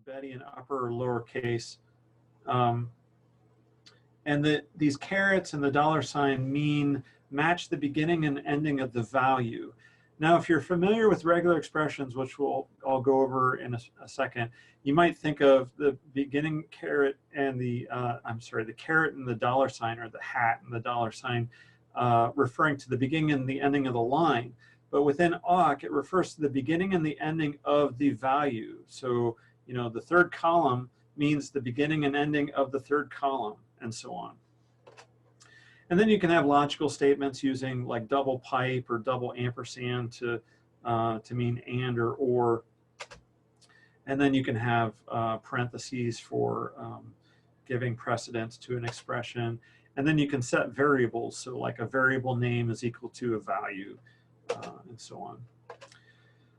Betty in upper or lowercase. And these carets and the $ mean match the beginning and ending of the value. Now, if you're familiar with regular expressions, which I'll go over in a second, you might think of the beginning caret and the caret and the $, or the hat and the $, referring to the beginning and the ending of the line. But within awk, it refers to the beginning and the ending of the value. So, you know, the third column means the beginning and ending of the third column, and so on. And then you can have logical statements using like double pipe or double ampersand to mean and or. And then you can have parentheses for giving precedence to an expression. And then you can set variables. So like a variable name is equal to a value, and so on.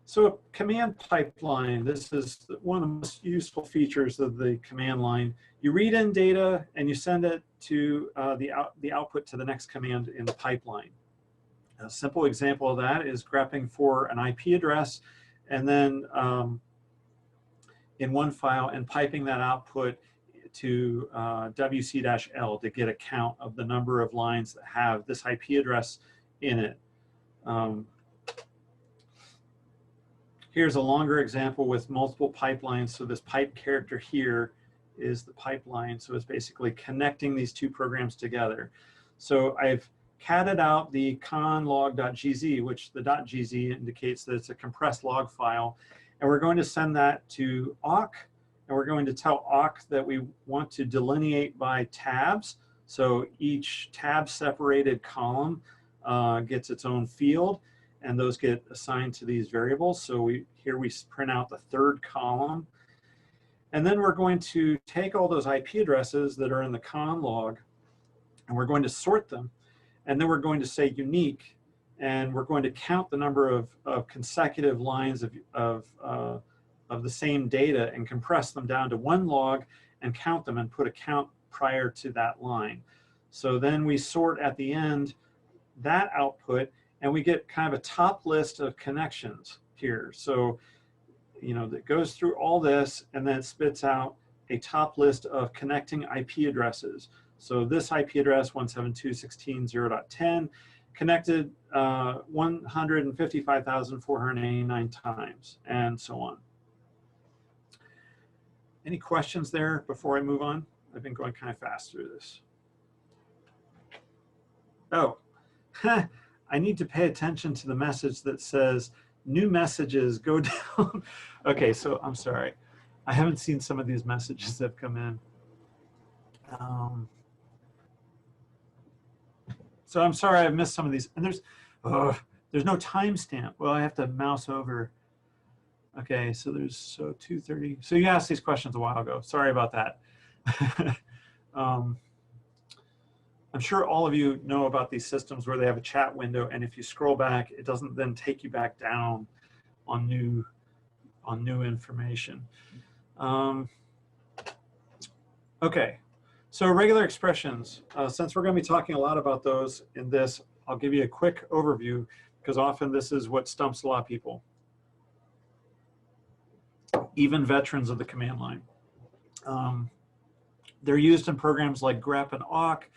So a command pipeline, this is one of the most useful features of the command line. You read in data and you send it to the output to the next command in the pipeline. A simple example of that is grepping for an IP address and then in one file and piping that output to wc-l to get a count of the number of lines that have this IP address in it. Here's a longer example with multiple pipelines. So this pipe character here is the pipeline. So it's basically connecting these two programs together. So I've catted out the conlog.gz, which the .gz indicates that it's a compressed log file. And we're going to send that to awk. And we're going to tell awk that we want to delineate by tabs. So each tab separated column gets its own field, and those get assigned to these variables. So here we print out the third column. And then we're going to take all those IP addresses that are in the con log, and we're going to sort them. And then we're going to say unique, and we're going to count the number of consecutive lines of the same data and compress them down to one log and count them and put a count prior to that line. So then we sort at the end that output, and we get kind of a top list of connections here. So, you know, that goes through all this and then spits out a top list of connecting IP addresses. So this IP address 172.16.0.10 connected 155,489 times, and so on. Any questions there before I move on? I've been going kind of fast through this. Oh, I need to pay attention to the message that says new messages go down. Okay, so I'm sorry. I haven't seen some of these messages that have come in. So I'm sorry I missed some of these. And there's no timestamp. Well, I have to mouse over. Okay, so there's 2:30. So you asked these questions a while ago. Sorry about that. I'm sure all of you know about these systems where they have a chat window, and if you scroll back, it doesn't then take you back down on new information. Okay, so regular expressions. Since we're going to be talking a lot about those in this, I'll give you a quick overview because often this is what stumps a lot of people, even veterans of the command line. They're used in programs like grep and awk.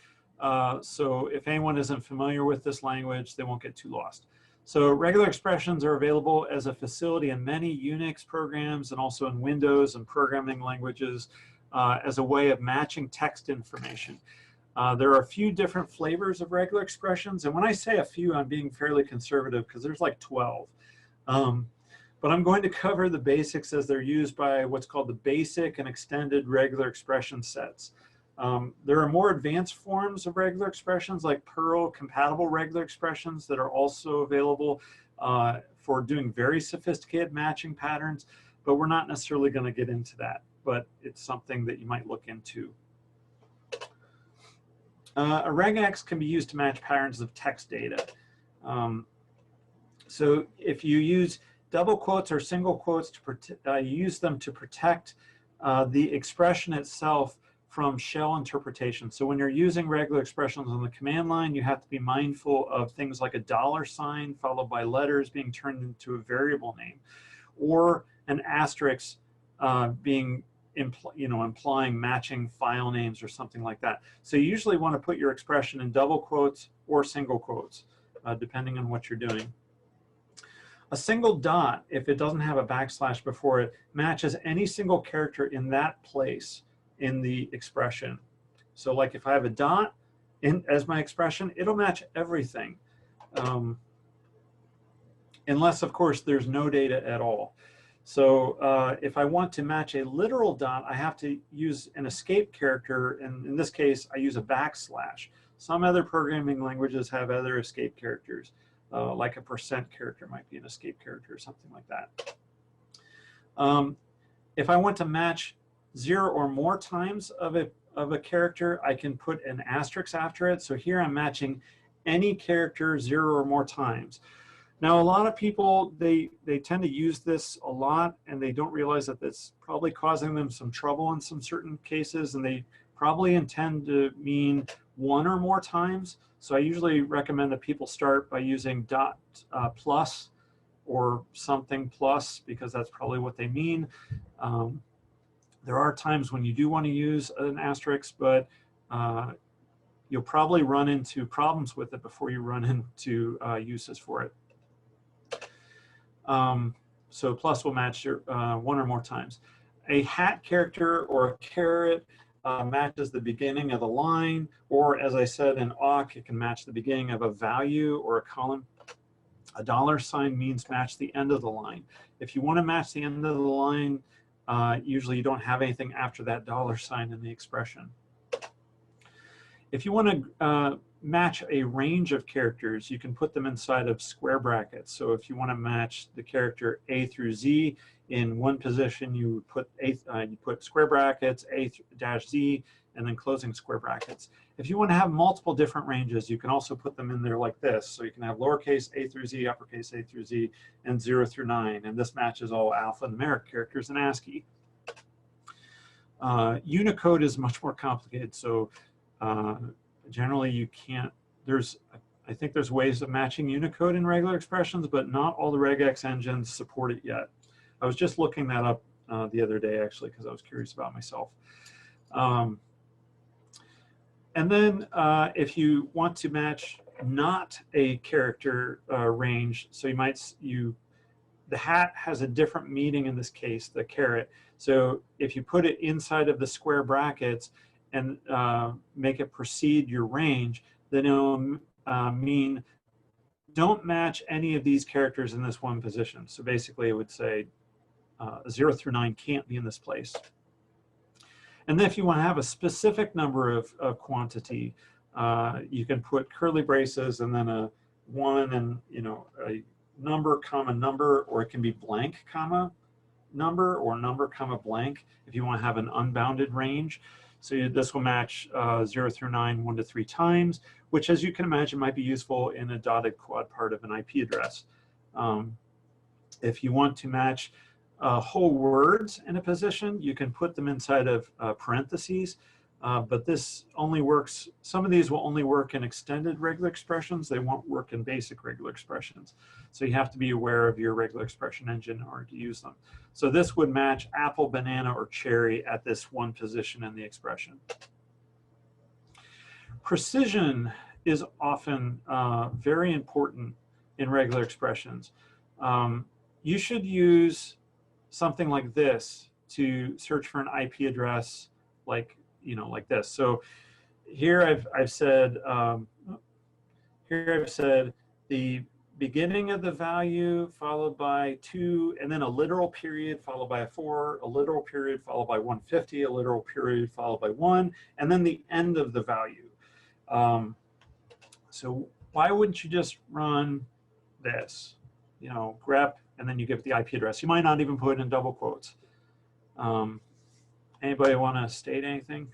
So if anyone isn't familiar with this language, they won't get too lost. So regular expressions are available as a facility in many Unix programs and also in Windows and programming languages as a way of matching text information. There are a few different flavors of regular expressions. And when I say a few, I'm being fairly conservative because there's like 12. But I'm going to cover the basics as they're used by what's called the basic and extended regular expression sets. There are more advanced forms of regular expressions like Perl compatible regular expressions that are also available for doing very sophisticated matching patterns, but we're not necessarily going to get into that, but it's something that you might look into. A regex can be used to match patterns of text data. So if you use double quotes or single quotes to use them to protect the expression itself from shell interpretation. So when you're using regular expressions on the command line, you have to be mindful of things like a $ followed by letters being turned into a variable name, or an asterisk implying matching file names or something like that. So you usually want to put your expression in double quotes or single quotes, depending on what you're doing. A single dot, if it doesn't have a backslash before it, matches any single character in that place in the expression. So like if I have a dot as my expression, it'll match everything. Unless, of course, there's no data at all. So if I want to match a literal dot, I have to use an escape character, and in this case, I use a backslash. Some other programming languages have other escape characters, like a % character might be an escape character or something like that. If I want to match 0 or more times of a character, I can put an asterisk after it. So here I'm matching any character 0 or more times. Now, a lot of people, they tend to use this a lot, and they don't realize that that's probably causing them some trouble in some certain cases, and they probably intend to mean 1 or more times. So I usually recommend that people start by using dot plus or something plus, because that's probably what they mean. There are times when you do want to use an asterisk, but you'll probably run into problems with it before you run into uses for it. So plus will match your 1 or more times. A hat character or a caret matches the beginning of the line, or as I said in awk, it can match the beginning of a value or a column. A $sign means match the end of the line. If you want to match the end of the line, usually you don't have anything after that $sign in the expression. If you want to match a range of characters, you can put them inside of square brackets. So if you want to match the character A through Z in one position, you put square brackets, A-Z, and then closing square brackets. If you want to have multiple different ranges, you can also put them in there like this. So you can have lowercase A through Z, uppercase A through Z, and 0 through 9. And this matches all alphanumeric characters in ASCII. Unicode is much more complicated. So generally you can't, I think there's ways of matching Unicode in regular expressions, but not all the regex engines support it yet. I was just looking that up the other day, actually, because I was curious about myself. And then if you want to match not a character range, so the hat has a different meaning in this case, the caret. So if you put it inside of the square brackets and make it precede your range, then it'll mean don't match any of these characters in this one position. So basically it would say 0 through 9 can't be in this place. And then if you want to have a specific number of quantity, you can put curly braces and then a 1 and a number, comma, number, or it can be blank, comma, number, or number, comma, blank, if you want to have an unbounded range. So this will match 0 through 9, 1 to 3 times, which, as you can imagine, might be useful in a dotted quad part of an IP address. If you want to match whole words in a position, you can put them inside of parentheses, but this only works, some of these will only work in extended regular expressions. They won't work in basic regular expressions. So you have to be aware of your regular expression engine in order to use them. So this would match apple, banana, or cherry at this one position in the expression. Precision is often very important in regular expressions. You should use something like this to search for an IP address like this. So here I've said the beginning of the value followed by 2, and then a literal period followed by a 4, a literal period followed by 150, a literal period followed by 1, and then the end of the value. So why wouldn't you just run this? Grep, and then you give the IP address. You might not even put it in double quotes. Anybody want to state anything?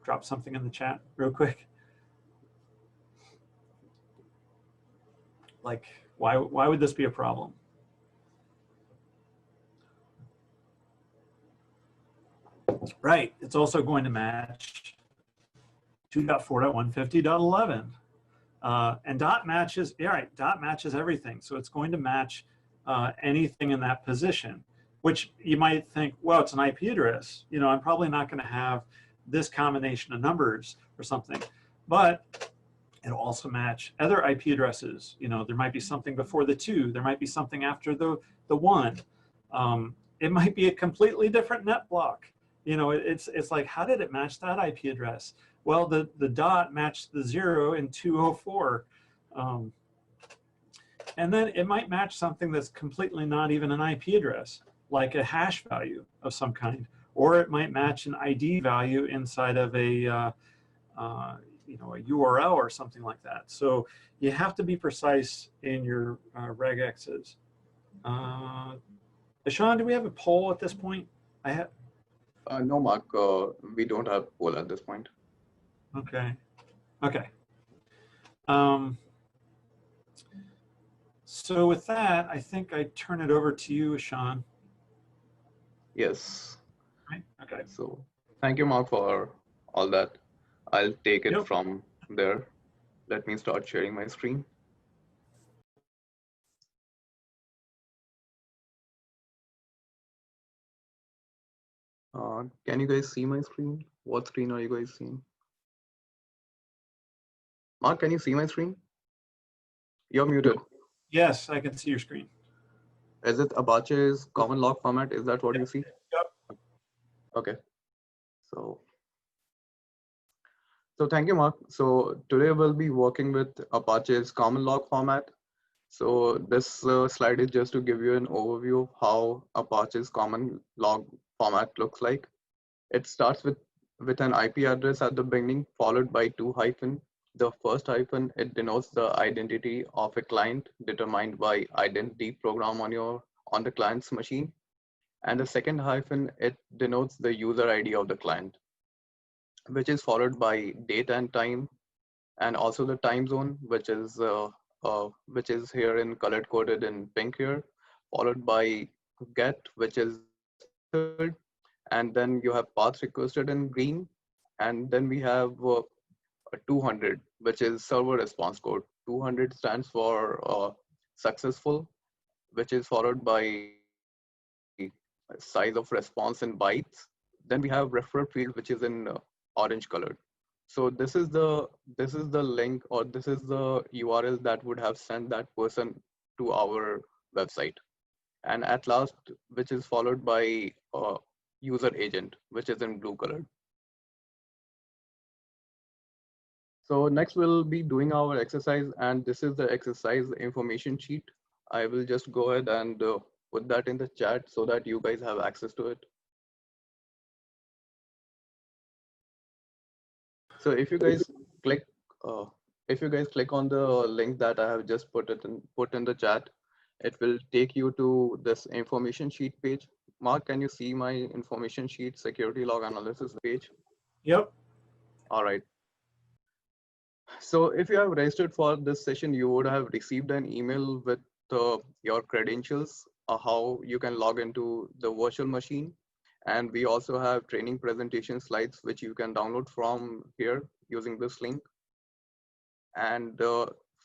Drop something in the chat real quick. Like, why would this be a problem? Right, it's also going to match 2.4.150.11. And dot matches, yeah, right, dot matches everything. So it's going to match anything in that position. which you might think, well, it's an IP address. You know, I'm probably not going to have this combination of numbers or something, but it'll also match other IP addresses. You know, there might be something before the 2, there might be something after the 1. It might be a completely different net block. You know, it's like, how did it match that IP address? Well, the dot matched the 0 in 204. And then it might match something that's completely not even an IP address, like a hash value of some kind, or it might match an ID value inside of a you know, a URL or something like that. So you have to be precise in your regexes. Ashan, do we have a poll at this point? I have. No, Mark, we don't have poll at this point. Okay. Okay. So with that, I think I turn it over to you, Ashan. Yes. Right? Okay. So thank you, Mark, for all that. I'll take it Yep. from there. Let me start sharing my screen. Can you guys see my screen? What screen are you guys seeing? Mark, can you see my screen? You're muted. Yes, I can see your screen. Is it Apache's common log format? Is that what you see? Yep. Okay. So thank you, Mark. So today we'll be working with Apache's common log format. So this slide is just to give you an overview of how Apache's common log format looks like. It starts with an IP address at the beginning, followed by 2 hyphen. The first hyphen, it denotes the identity of a client determined by identity program on the client's machine. And the second hyphen, it denotes the user ID of the client, which is followed by date and time, and also the time zone, which is here in colored coded in pink here, followed by get, which is method, and then you have path requested in green, and then we have 200, which is server response code. 200 stands for successful, which is followed by size of response in bytes. Then we have referred field, which is in orange colored. So this is the link, or this is the URL that would have sent that person to our website. And at last, which is followed by user agent, which is in blue colored. So next we'll be doing our exercise, and this is the exercise information sheet. I will just go ahead and put that in the chat so that you guys have access to it. So if you guys click on the link that I have just put in the chat, it will take you to this information sheet page. Mark, can you see my information sheet security log analysis page? Yep. All right. So if you have registered for this session, you would have received an email with your credentials, how you can log into the virtual machine. And we also have training presentation slides, which you can download from here using this link. And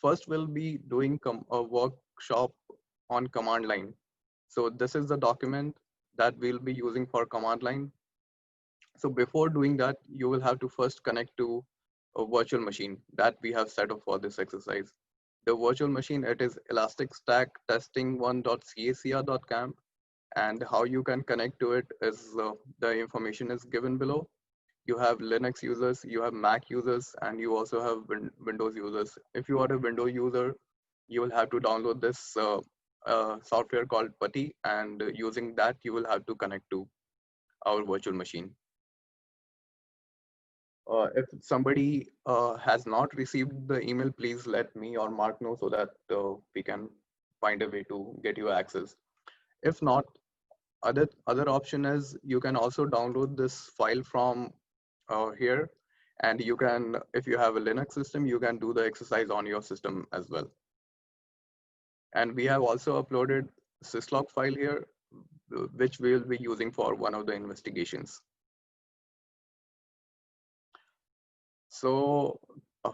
first we'll be doing a workshop on command line. So this is the document that we'll be using for command line. So before doing that, you will have to first connect to a virtual machine that we have set up for this exercise. The virtual machine, it is Elastic Stack testing1.cacr.camp, and how you can connect to it is the information is given below. You have Linux users, you have Mac users, and you also have Windows users. If you are a Windows user, you will have to download this software called Putty, and using that, you will have to connect to our virtual machine. If somebody has not received the email, please let me or Mark know so that we can find a way to get you access. If not, other option is you can also download this file from here, and you can, if you have a Linux system, you can do the exercise on your system as well. And we have also uploaded syslog file here, which we'll be using for one of the investigations. So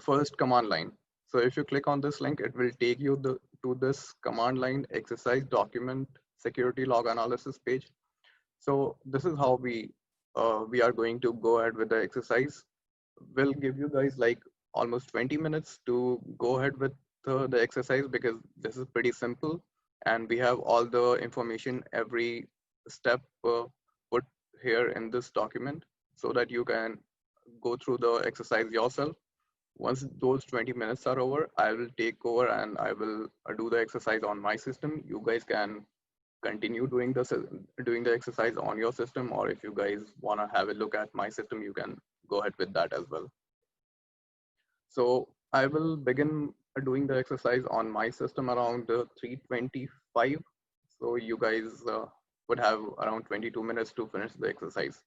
first, command line. So if you click on this link, it will take you to this command line exercise document security log analysis page. So this is how we are going to go ahead with the exercise. We'll give you guys like almost 20 minutes to go ahead with the exercise, because this is pretty simple and we have all the information, every step put here in this document, so that you can go through the exercise yourself. Once those 20 minutes are over, I will take over and I will do the exercise on my system. You guys can continue doing the exercise on your system, or if you guys want to have a look at my system, you can go ahead with that as well. So I will begin doing the exercise on my system around 3:25. So you guys would have around 22 minutes to finish the exercise.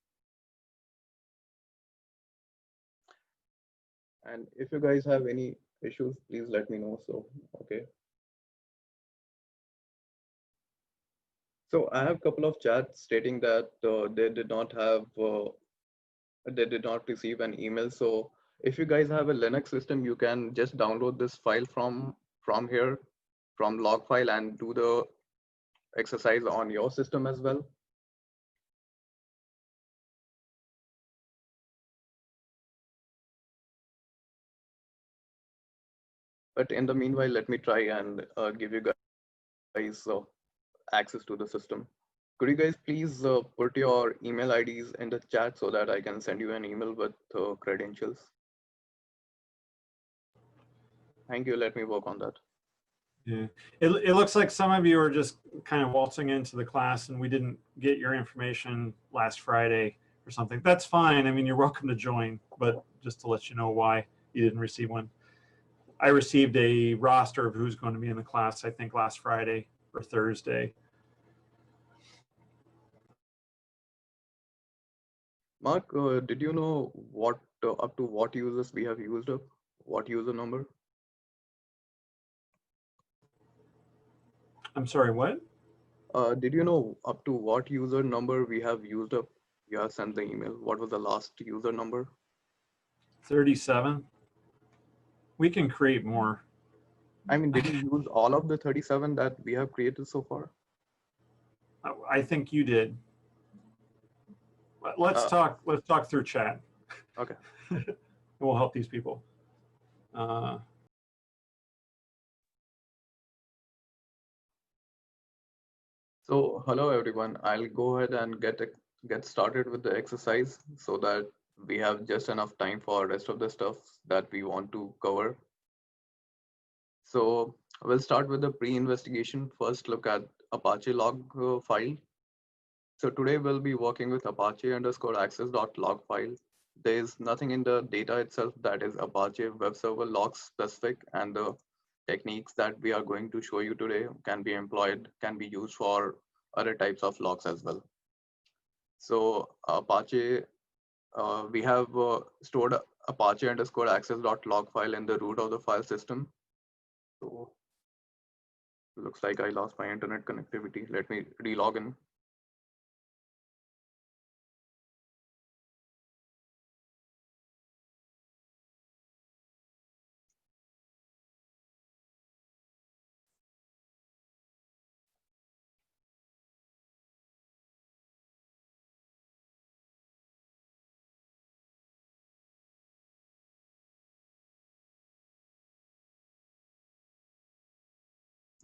And if you guys have any issues, please let me know. So, okay. So I have a couple of chats stating that they did not receive an email. So if you guys have a Linux system, you can just download this file from here, from log file, and do the exercise on your system as well. But in the meanwhile, let me try and give you guys access to the system. Could you guys please put your email IDs in the chat so that I can send you an email with credentials? Thank you. Let me work on that. Yeah, it looks like some of you are just kind of waltzing into the class and we didn't get your information last Friday or something. That's fine. I mean, you're welcome to join, but just to let you know why you didn't receive one. I received a roster of who's going to be in the class, I think last Friday or Thursday. Mark, did you know what up to what users we have used up? What user number? I'm sorry, what? Did you know up to what user number we have used up? You have sent the email. What was the last user number? 37. We can create more. I mean, did you use all of the 37 that we have created so far? I think you did. Let's talk through chat. Okay. We'll help these people. So hello everyone. I'll go ahead and get started with the exercise so that we have just enough time for rest of the stuff that we want to cover. So we'll start with the pre-investigation. First, look at Apache log file. So today we'll be working with Apache_access.log file. There is nothing in the data itself that is Apache web server logs specific, and the techniques that we are going to show you today can be used for other types of logs as well. So Apache, we have stored Apache_access.log file in the root of the file system. So looks like I lost my internet connectivity. Let me re-log in.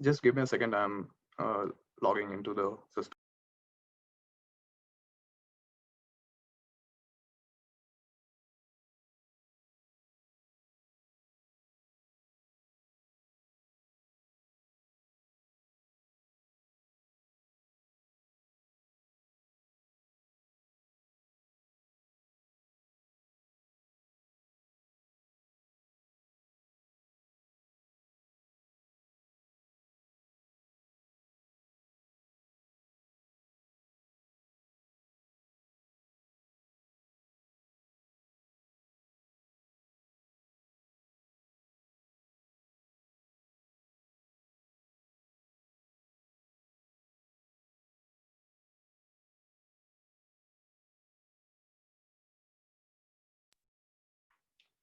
Just give me a second. I'm logging into the system.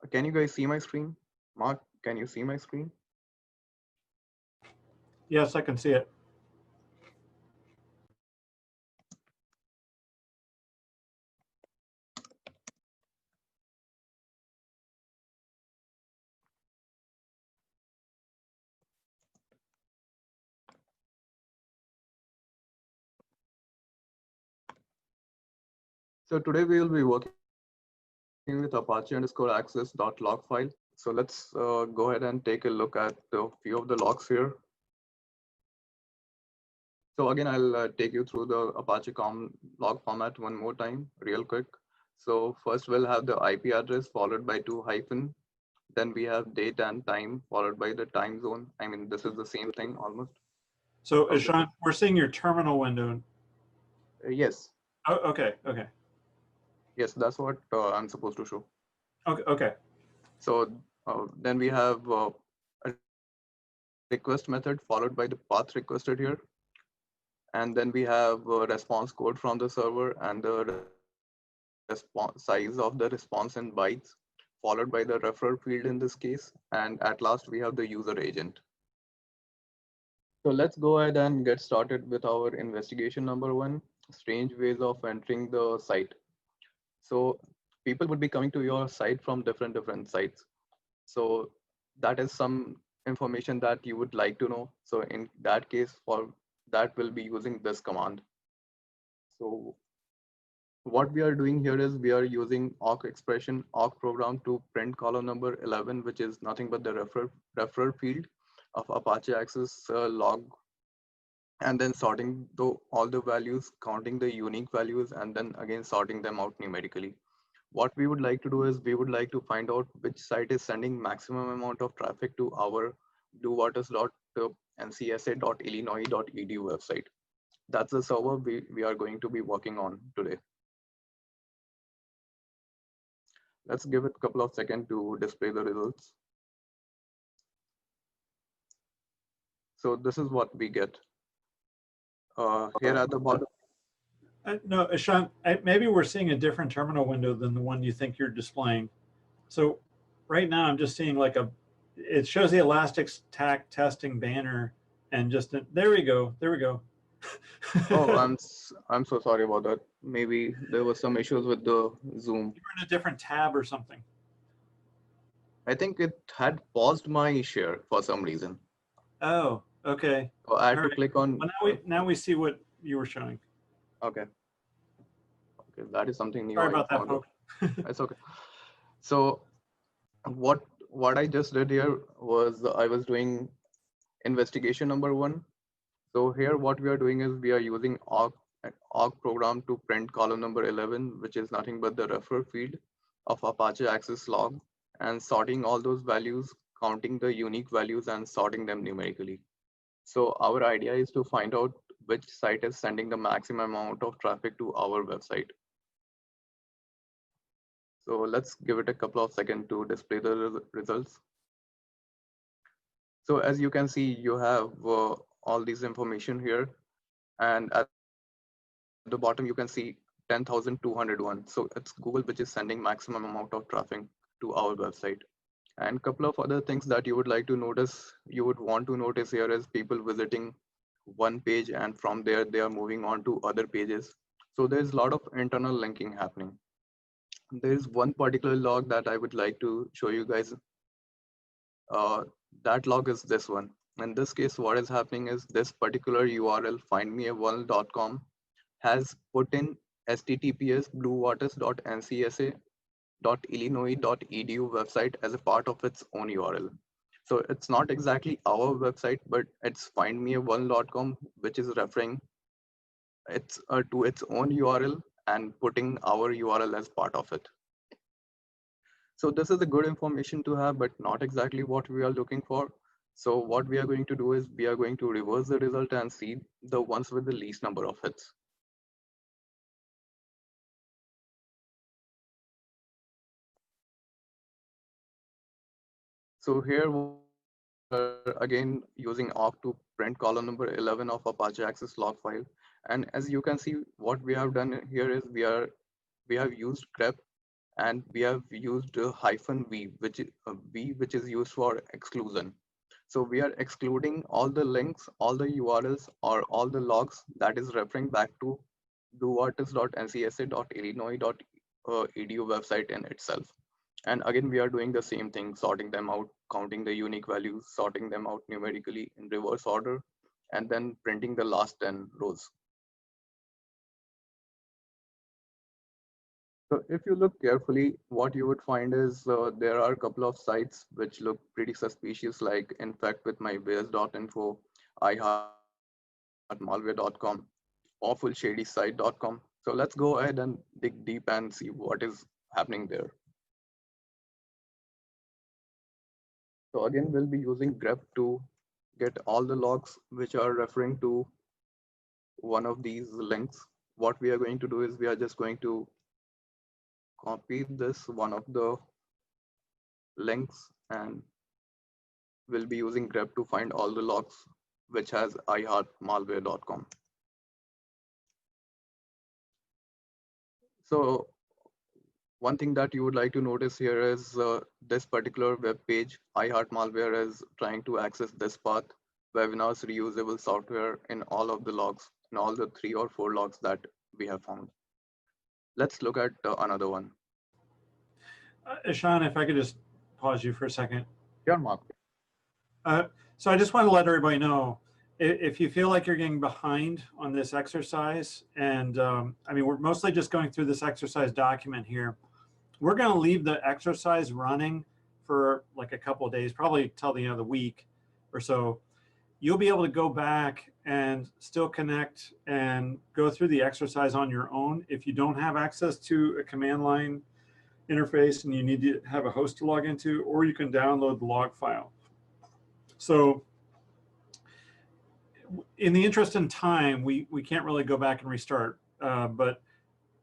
Can you guys see my screen? Mark, can you see my screen? Yes, I can see it. So today we will be working with Apache_access.log file. So let's go ahead and take a look at a few of the logs here. So again, I'll take you through the Apache com log format one more time, real quick. So first we'll have the IP address followed by 2 hyphen. Then we have date and time followed by the time zone. I mean, this is the same thing almost. So Okay. Ashant, we're seeing your terminal window. Yes. Oh, okay, okay. Yes, that's what I'm supposed to show. Okay, okay. So then we have a request method followed by the path requested here. And then we have a response code from the server and the size of the response in bytes, followed by the referrer field in this case. And at last, we have the user agent. So let's go ahead and get started with our investigation number one, strange ways of entering the site. So people would be coming to your site from different sites. So that is some information that you would like to know. So in that case, for that we'll be using this command. So what we are doing here is we are using awk expression awk program to print column number 11, which is nothing but the referrer field of Apache access log, and then sorting all the values, counting the unique values, and then again sorting them out numerically. What we would like to do is we would like to find out which site is sending maximum amount of traffic to our bluewaters.ncsa.illinois.edu website. That's the server we are going to be working on today. Let's give it a couple of seconds to display the results. So this is what we get. Here at the bottom. No, Ashant, maybe we're seeing a different terminal window than the one you think you're displaying. So right now I'm just seeing like it shows the Elastic testing banner and just, there we go, there we go. Oh, I'm so sorry about that. Maybe there was some issues with the Zoom. You were in a different tab or something. I think it had paused my share for some reason. Oh, okay. So I had to click on. Well, now we see what you were showing. Okay. Okay, that is something new. Sorry I about that, found folks. It's okay. So what I just did here was I was doing investigation number one. So here what we are doing is we are using awk program to print column number 11, which is nothing but the referrer field of Apache access log, and sorting all those values, counting the unique values and sorting them numerically. So our idea is to find out which site is sending the maximum amount of traffic to our website. So let's give it a couple of seconds to display the results. So as you can see, you have all these information here, and at the bottom you can see 10,201. So it's Google which is sending maximum amount of traffic to our website. And couple of other things that you would like to notice, you would want to notice here is people visiting one page and from there they are moving on to other pages. So there's a lot of internal linking happening. There's one particular log that I would like to show you guys. That log is this one. In this case, what is happening is this particular URL findmeaworld.com has put in https bluewaters.ncsa.illinois.edu website as a part of its own URL. So it's not exactly our website, but it's findmeaworld.com, which is referring to its own URL and putting our URL as part of it. So this is a good information to have, but not exactly what we are looking for. So what we are going to do is we are going to reverse the result and see the ones with the least number of hits. So here we're again using awk to print column number 11 of Apache access log file. And as you can see, what we have done here is we have used grep and we have used -v, which is used for exclusion. So we are excluding all the links, all the URLs, or all the logs that is referring back to bluewaters.ncsa.illinois.edu website in itself. And again, we are doing the same thing, sorting them out, counting the unique values, sorting them out numerically in reverse order, and then printing the last 10 rows. So if you look carefully, what you would find is there are a couple of sites which look pretty suspicious, like infectwithmybears.info, iHeartMalware.com, awfulshadysite.com. So let's go ahead and dig deep and see what is happening there. So again, we'll be using grep to get all the logs which are referring to one of these links. What we are going to do is we are just going to copy this one of the links, and we'll be using grep to find all the logs which has iHeartMalware.com. So one thing that you would like to notice here is this particular web page, iHeartMalware is trying to access this path, webinars reusable software, in all of the logs, in all the 3 or 4 logs that we have found. Let's look at another one. Ishan, if I could just pause you for a second. Sure, Mark. So I just want to let everybody know, if you feel like you're getting behind on this exercise, and I mean, we're mostly just going through this exercise document here. We're going to leave the exercise running for like a couple of days, probably till the end of the week or so. You'll be able to go back and still connect and go through the exercise on your own. If you don't have access to a command line interface and you need to have a host to log into, or you can download the log file. So in the interest in time, we can't really go back and restart. But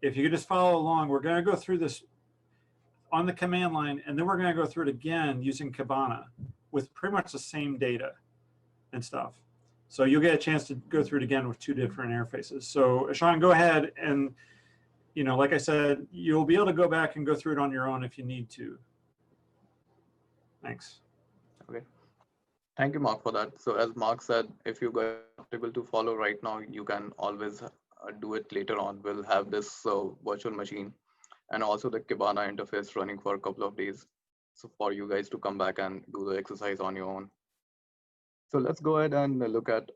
if you could just follow along, we're going to go through this on the command line, and then we're going to go through it again using Kibana with pretty much the same data and stuff. So you'll get a chance to go through it again with 2 different interfaces. So Ishan, go ahead, and like I said, you'll be able to go back and go through it on your own if you need to. Thanks. Okay. Thank you, Mark, for that. So as Mark said, if you guys are able to follow right now, you can always do it later on. We'll have this virtual machine and also the Kibana interface running for a couple of days, so for you guys to come back and do the exercise on your own. So let's go ahead and look at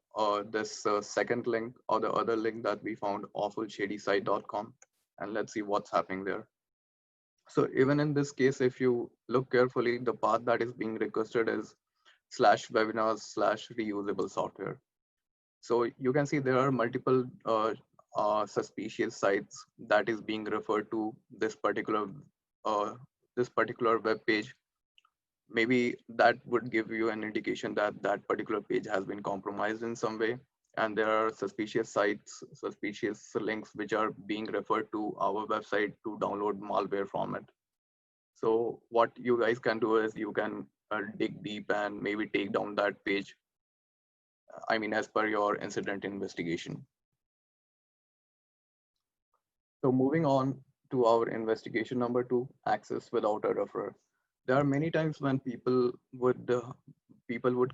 this second link, or the other link that we found, awfulshadysite.com, and let's see what's happening there. So even in this case, if you look carefully, the path that is being requested is /webinars/reusable software. So you can see there are multiple suspicious sites that is being referred to this particular web page. Maybe that would give you an indication that that particular page has been compromised in some way. And there are suspicious sites, suspicious links which are being referred to our website to download malware from it. So what you guys can do is you can dig deep and maybe take down that page. I mean, as per your incident investigation. So moving on to our investigation number 2, access without a referrer. There are many times when people would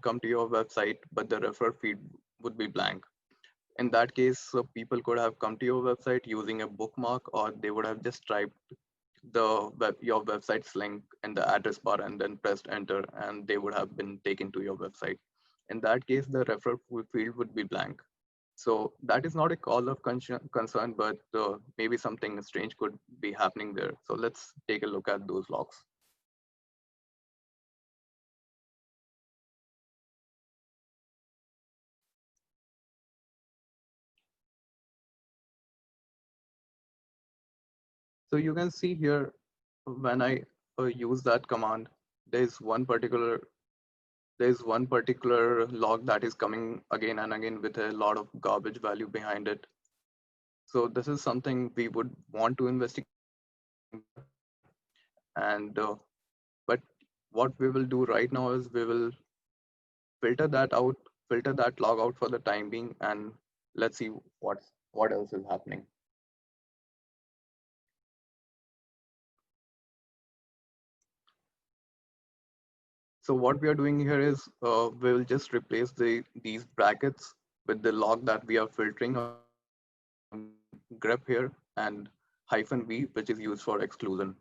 come to your website, but the referrer feed would be blank. In that case, people could have come to your website using a bookmark, or they would have just typed your website's link in the address bar and then pressed enter, and they would have been taken to your website. In that case, the referrer field would be blank. So that is not a cause of concern, but maybe something strange could be happening there. So let's take a look at those logs. So you can see here, when I use that command, there's one particular log that is coming again and again with a lot of garbage value behind it. So this is something we would want to investigate. And but what we will do right now is we will filter that log out for the time being, and let's see what else is happening. So what we are doing here is we'll just replace these brackets with the log that we are filtering on grep here, and -v, which is used for exclusion.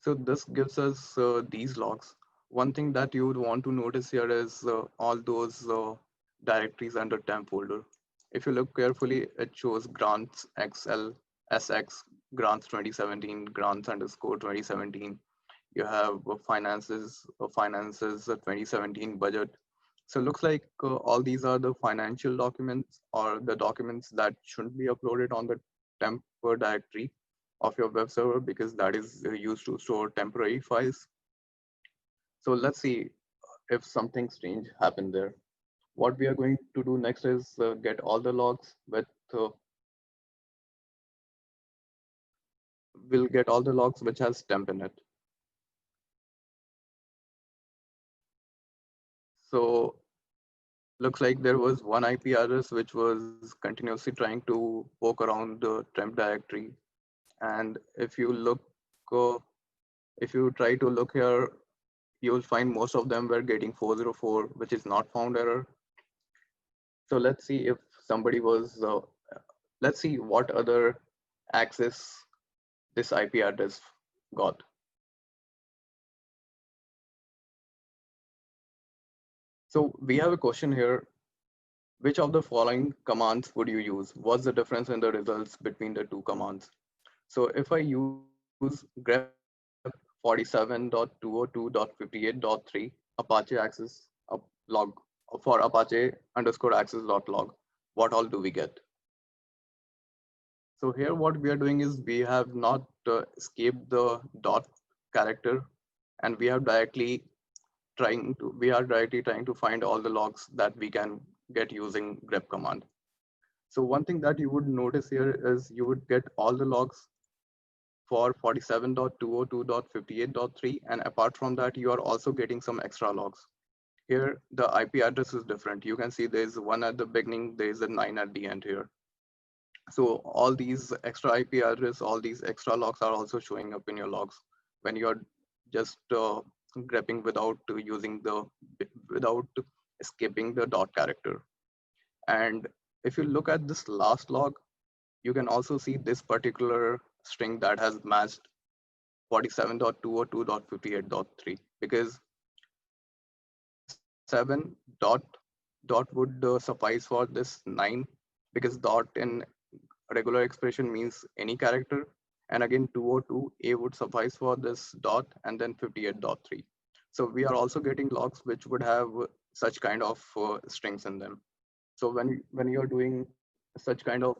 So this gives us these logs. One thing that you would want to notice here is all those directories under temp folder. If you look carefully, it shows grants XL, SX, grants 2017, grants underscore 2017. You have finances 2017 budget. So it looks like all these are the financial documents or the documents that shouldn't be uploaded on the temp directory of your web server because that is used to store temporary files. So let's see if something strange happened there. What we are going to do next is get all the logs with we'll get all the logs which has temp in it. So looks like there was one IP address which was continuously trying to poke around the temp directory. And if you look, uh, if you try to look here, you will find most of them were getting 404, which is not found error. So let's see if somebody was, let's see what other access this IP address got. So we have a question here. Which of the following commands would you use? What's the difference in the results between the two commands? So if I use grep 47.202.58.3 Apache access log for Apache underscore access.log, what all do we get? So here what we are doing is we have not escaped the dot character and we are directly trying to find all the logs that we can get using grep command. So one thing that you would notice here is you would get all the logs for 47.202.58.3 and apart from that you are also getting some extra logs. Here the IP address is different. You can see there's one at the beginning, there's a 9 at the end here. So all these extra IP address, all these extra logs are also showing up in your logs when you're just grepping without without escaping the dot character. And if you look at this last log, you can also see this particular string that has matched 47.202.58.3 because 47 dot would suffice for this 9 because dot in regular expression means any character, and again 202 a would suffice for this dot and then 58.3. So we are also getting logs which would have such kind of strings in them. So when you're doing such kind of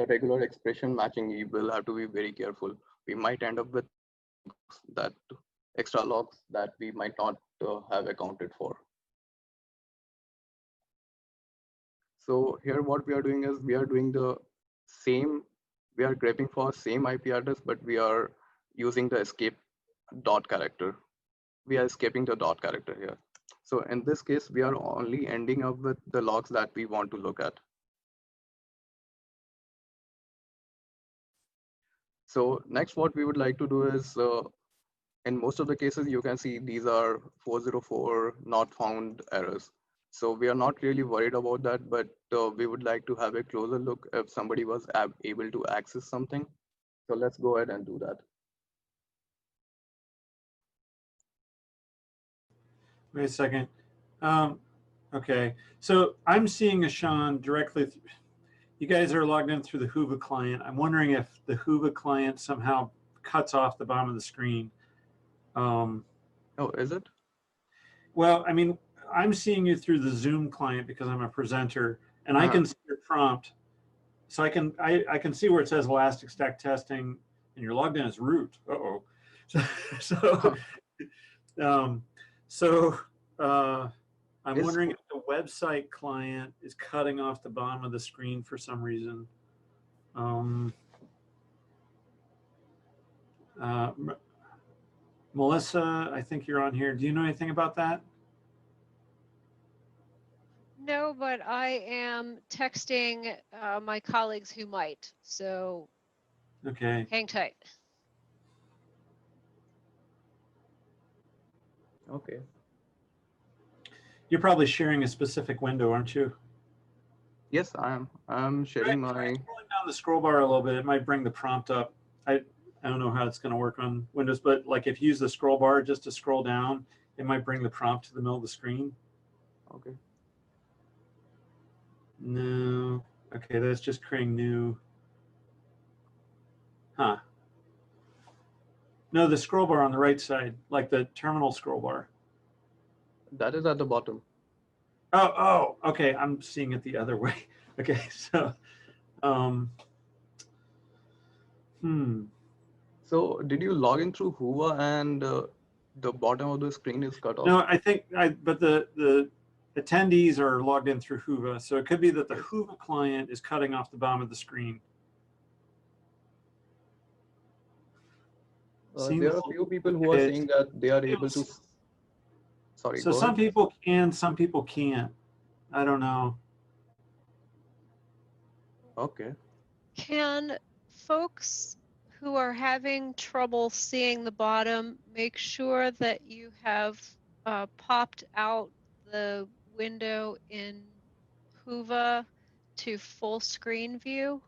regular expression matching, you will have to be very careful. We might end up with extra logs that we might not have accounted for. So here what we are doing is we are doing the same, we are grepping for same IP address, but we are using the escape dot character. We are escaping the dot character here. So in this case, we are only ending up with the logs that we want to look at. So next, what we would like to do is, in most of the cases, you can see these are 404 not found errors. So we are not really worried about that, but we would like to have a closer look if somebody was able to access something. So let's go ahead and do that. Wait a second. Okay, so I'm seeing Ashan directly. You guys are logged in through the Hoover client. I'm wondering if the Hoover client somehow cuts off the bottom of the screen. Oh, is it? Well, I mean, I'm seeing you through the Zoom client because I'm a presenter, and I can see your prompt. So I can see where it says Elastic Stack Testing, and you're logged in as root. Uh-oh. So I'm wondering if the website client is cutting off the bottom of the screen for some reason. Melissa, I think you're on here. Do you know anything about that? No, but I am texting my colleagues who might. So okay, hang tight. Okay. You're probably sharing a specific window, aren't you? Yes, I am. I'm sharing my. Try scrolling down the scroll bar a little bit. It might bring the prompt up. I don't know how it's going to work on Windows, but like if you use the scroll bar just to scroll down, it might bring the prompt to the middle of the screen. Okay. No. Okay, that's just creating new. Huh. No, the scroll bar on the right side, like the terminal scroll bar. That is at the bottom. Oh, okay. I'm seeing it the other way. Okay, so, So did you log in through Hoover and the bottom of the screen is cut off? No, I think but the attendees are logged in through Hoover, so it could be that the Hoover client is cutting off the bottom of the screen. There are a few people who are saying that they are able to. Sorry, so go some ahead. people can, some people can't. I don't know. Okay. Can folks who are having trouble seeing the bottom make sure that you have popped out the window in Hoover to full screen view?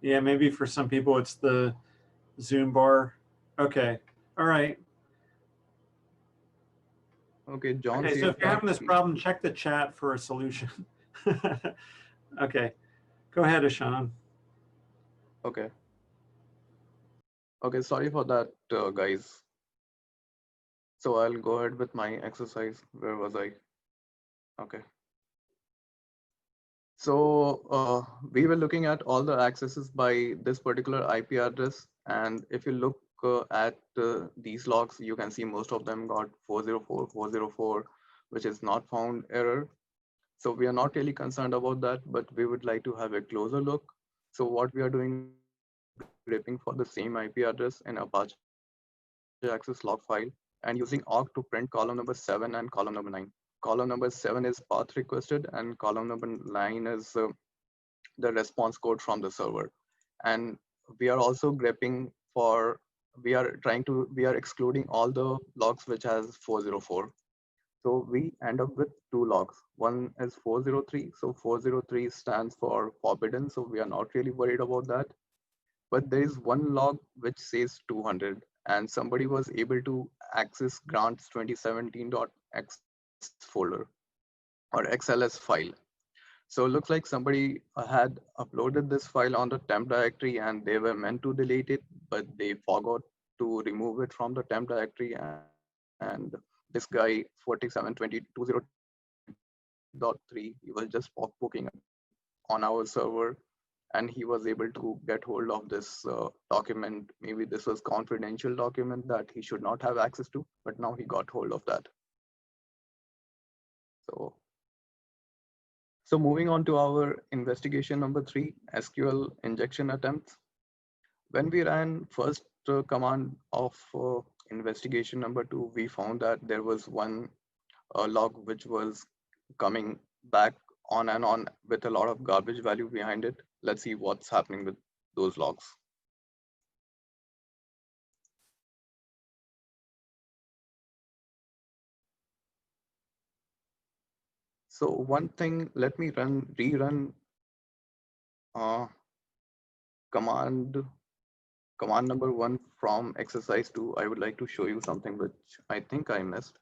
Yeah, maybe for some people it's the Zoom bar. Okay, all right. Okay, John Okay, so says if you're that. having this problem, check the chat for a solution. Okay, go ahead, Ashan. Okay. Okay, sorry for that, guys. So I'll go ahead with my exercise. Where was I? Okay. So we were looking at all the accesses by this particular IP address. And if you look at these logs, you can see most of them got 404, 404, which is not found error. So we are not really concerned about that, but we would like to have a closer look. So what we are doing is scraping for the same IP address in Apache access log file and using awk to print column number 7 and column number 9. Column number 7 is path requested and column number 9 is the response code from the server. And we are also greping for, we are excluding all the logs which has 404. So we end up with two logs. One is 403. So 403 stands for forbidden. So we are not really worried about that. But there is one log which says 200 and somebody was able to access grants 2017.x folder or XLS file. So it looks like somebody had uploaded this file on the temp directory and they were meant to delete it, but they forgot to remove it from the temp directory. And this guy 472020.3, he was just poking on our server and he was able to get hold of this document. Maybe this was confidential document that he should not have access to, but now he got hold of that. So moving on to our investigation number 3, SQL injection attempts. When we ran first command of investigation number 2, we found that there was one log which was coming back on and on with a lot of garbage value behind it. Let's see what's happening with those logs. So one thing, let me rerun command number 1 from exercise 2. I would like to show you something which I think I missed.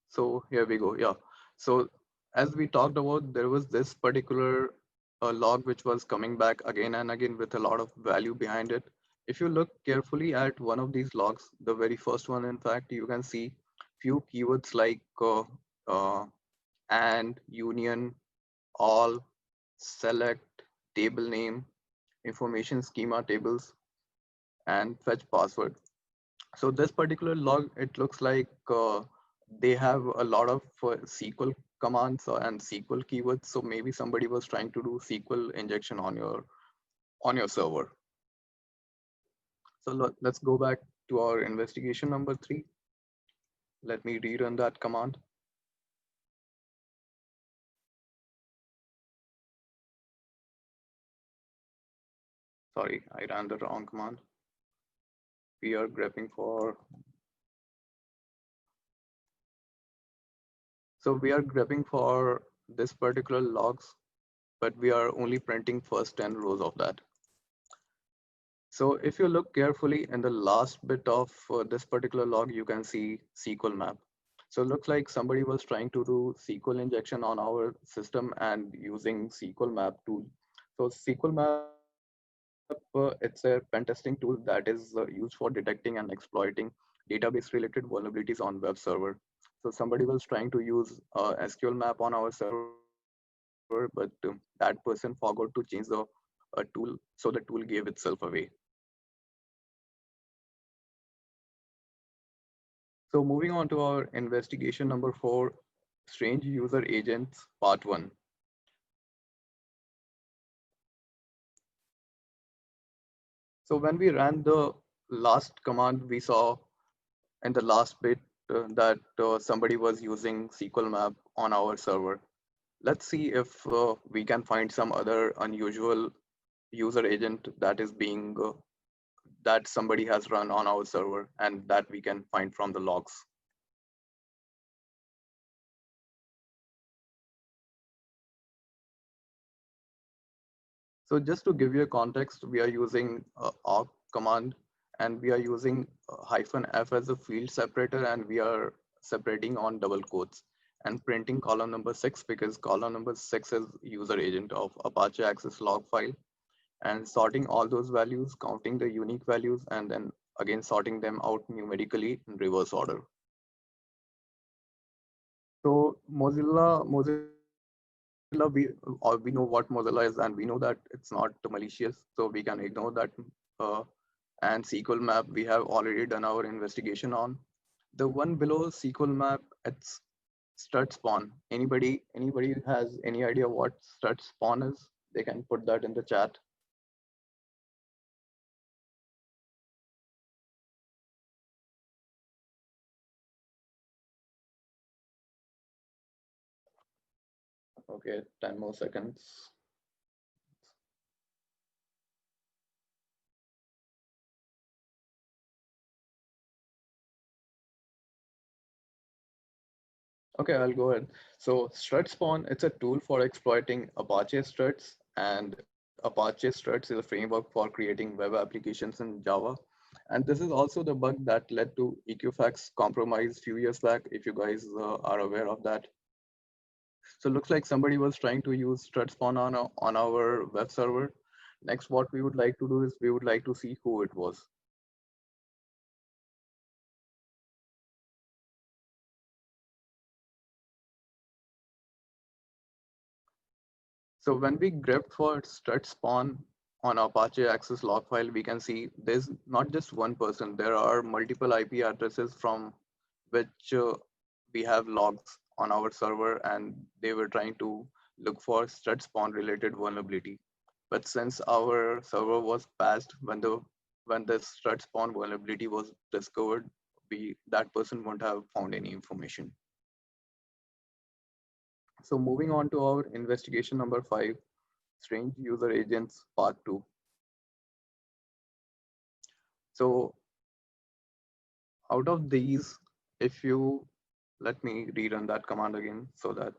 So here we go. Yeah. So as we talked about, there was this particular log which was coming back again and again with a lot of value behind it. If you look carefully at one of these logs, the very first one, in fact, you can see few keywords like and, union, all, select, table name, information schema tables, and fetch password. So this particular log, it looks like they have a lot of SQL commands and SQL keywords. So maybe somebody was trying to do SQL injection on your server. So let's go back to our investigation number 3. Let me rerun that command. Sorry, I ran the wrong command. We are grepping for, so we are grepping for this particular logs, but we are only printing first 10 rows of that. So if you look carefully in the last bit of this particular log, you can see SQL map. So it looks like somebody was trying to do SQL injection on our system and using SQL map tool. So SQL map, it's a pen testing tool that is used for detecting and exploiting database related vulnerabilities on web server. So somebody was trying to use SQL map on our server, but that person forgot to change the tool, so the tool gave itself away. So moving on to our investigation number 4, strange user agents, part 1. So when we ran the last command, we saw in the last bit that somebody was using SQL map on our server. Let's see if we can find some other unusual user agent that is being that somebody has run on our server and that we can find from the logs. So just to give you a context, we are using awk command and we are using -f as a field separator, and we are separating on double quotes and printing column number 6 because column number 6 is user agent of Apache access log file, and sorting all those values, counting the unique values, and then again sorting them out numerically in reverse order. So Mozilla, we know what Mozilla is, and we know that it's not malicious, so we can ignore that. Uh, and SQL map, we have already done our investigation on. The one below SQL map, it's strut spawn. Anybody has any idea what strut spawn is? They can put that in the chat. Okay, 10 more seconds. Okay, I'll go ahead. So strut spawn, it's a tool for exploiting Apache struts, and Apache struts is a framework for creating web applications in Java. And this is also the bug that led to Equifax compromise few years back, if you guys are aware of that. So it looks like somebody was trying to use strut spawn on our web server. Next, what we would like to do is we would like to see who it was. So when we grep for strut spawn on Apache access log file, we can see there's not just one person. There are multiple IP addresses from which we have logs on our server, and they were trying to look for strut spawn related vulnerability. But since our server was patched when the strut spawn vulnerability was discovered, that person won't have found any information. So moving on to our investigation number 5, strange user agents part 2. So out of these, if you let me rerun that command again so that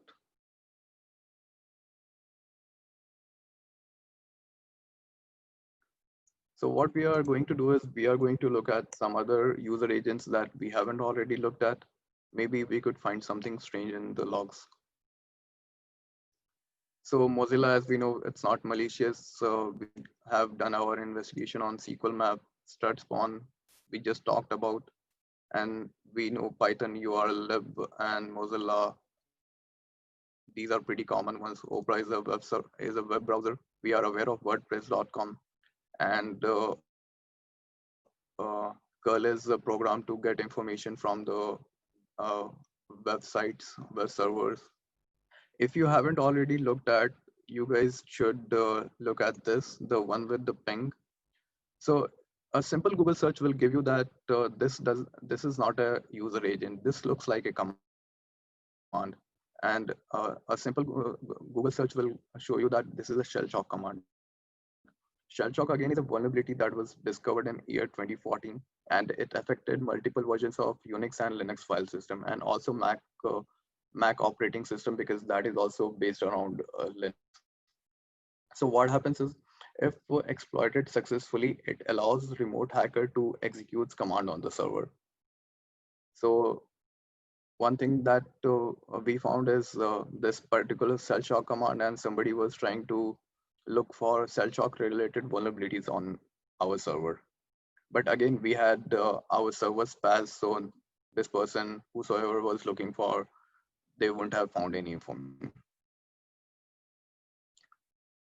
so what we are going to do is we are going to look at some other user agents that we haven't already looked at. Maybe we could find something strange in the logs. So Mozilla, as we know, it's not malicious. So we have done our investigation on SQL map, strut spawn, we just talked about, and we know Python, URL lib, and Mozilla. These are pretty common ones. Opera is a web browser. We are aware of WordPress.com, and curl is a program to get information from the websites, web servers. If you haven't already looked at, you guys should look at this, the one with the ping. So a simple Google search will give you that this is not a user agent. This looks like a command, and a simple Google search will show you that this is a shell shock command. Shell shock again is a vulnerability that was discovered in year 2014, and it affected multiple versions of Unix and Linux file system, and also Mac operating system, because that is also based around Linux. So what happens is, if exploited successfully, it allows remote hacker to execute command on the server. So one thing that we found is this particular shell shock command, and somebody was trying to look for shell shock related vulnerabilities on our server. But again, we had our servers pass, so this person, whosoever was looking for, they wouldn't have found any information.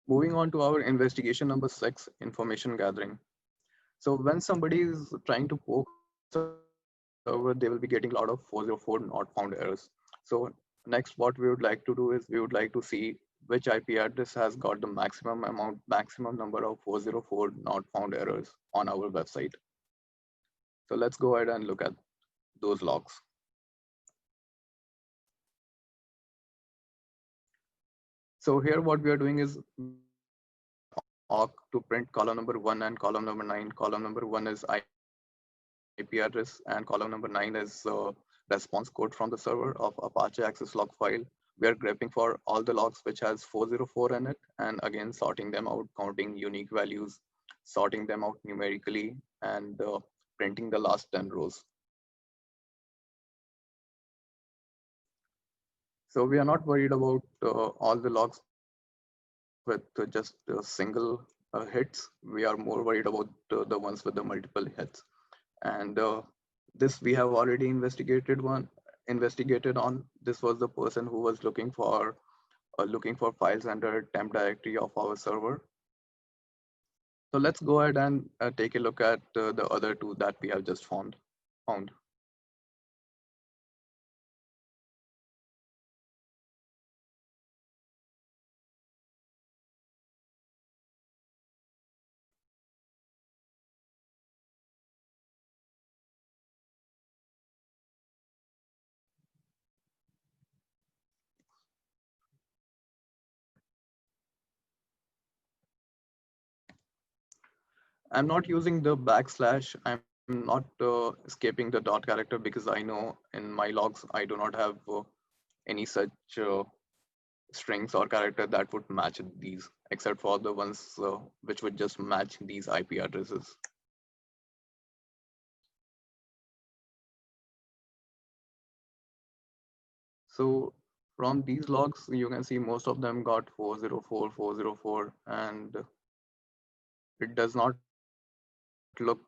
Moving on to our investigation number 6, information gathering. So when somebody is trying to poke our server, they will be getting a lot of 404 not found errors. So next, what we would like to do is we would like to see which IP address has got the maximum number of 404 not found errors on our website. So let's go ahead and look at those logs. So here what we are doing is we are using awk to print column number 1 and column number 9. Column number 1 is IP address and column number 9 is response code from the server of Apache access log file. We are grabbing for all the logs which has 404 in it, and again sorting them out, counting unique values, sorting them out numerically, and printing the last 10 rows. So we are not worried about all the logs with just single hits. We are more worried about the ones with the multiple hits. And this we have already investigated on. This was the person who was looking for files under temp directory of our server. So let's go ahead and take a look at the other two that we have just found. I'm not using the backslash. I'm not escaping the dot character because I know in my logs I do not have any such strings or character that would match these, except for the ones which would just match these IP addresses. So from these logs, you can see most of them got 404, 404, and it does not look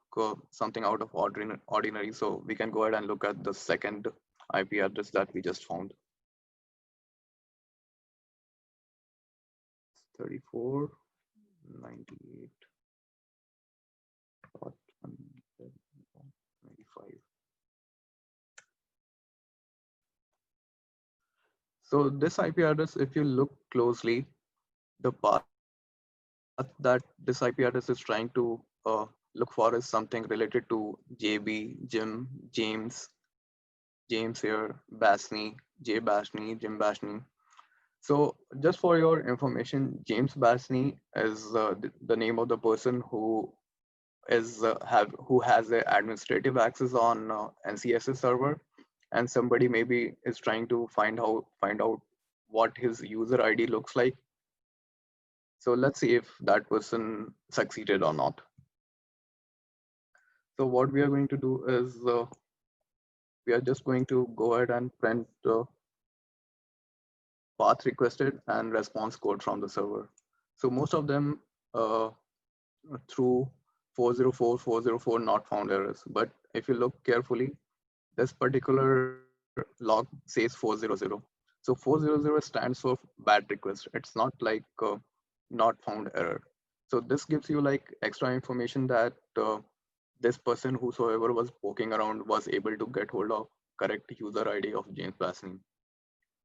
something out of ordinary. So we can go ahead and look at the second IP address that we just found. It's 3498.195. So this IP address, if you look closely, the path that this IP address is trying to look for is something related to JB, Jim, James here, Basney, J Basney, Jim Basney. So just for your information, James Basney is the name of the person who has the administrative access on NCS's server, and somebody maybe is trying to find out what his user ID looks like. So let's see if that person succeeded or not. So what we are going to do is we are just going to go ahead and print path requested and response code from the server. So most of them through 404, 404 not found errors. But if you look carefully, this particular log says 400. So 400 stands for bad request. It's not like not found error. So this gives you like extra information that this person whosoever was poking around was able to get hold of correct user ID of James Basney.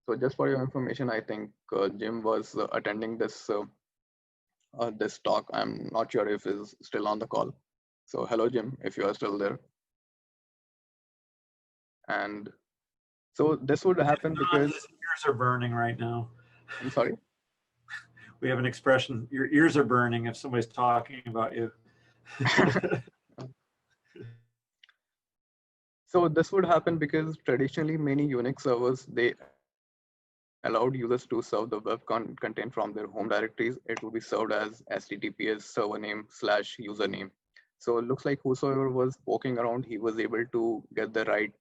So just for your information, I think Jim was attending this talk. I'm not sure if he's still on the call. So hello, Jim, if you are still there. And so this would happen Don, because, his ears are burning right now. I'm sorry. We have an expression, your ears are burning if somebody's talking about you. So this would happen because traditionally many Unix servers, they allowed users to serve the web content from their home directories. It will be served as HTTPS server name / username. So it looks like whosoever was poking around, he was able to get the right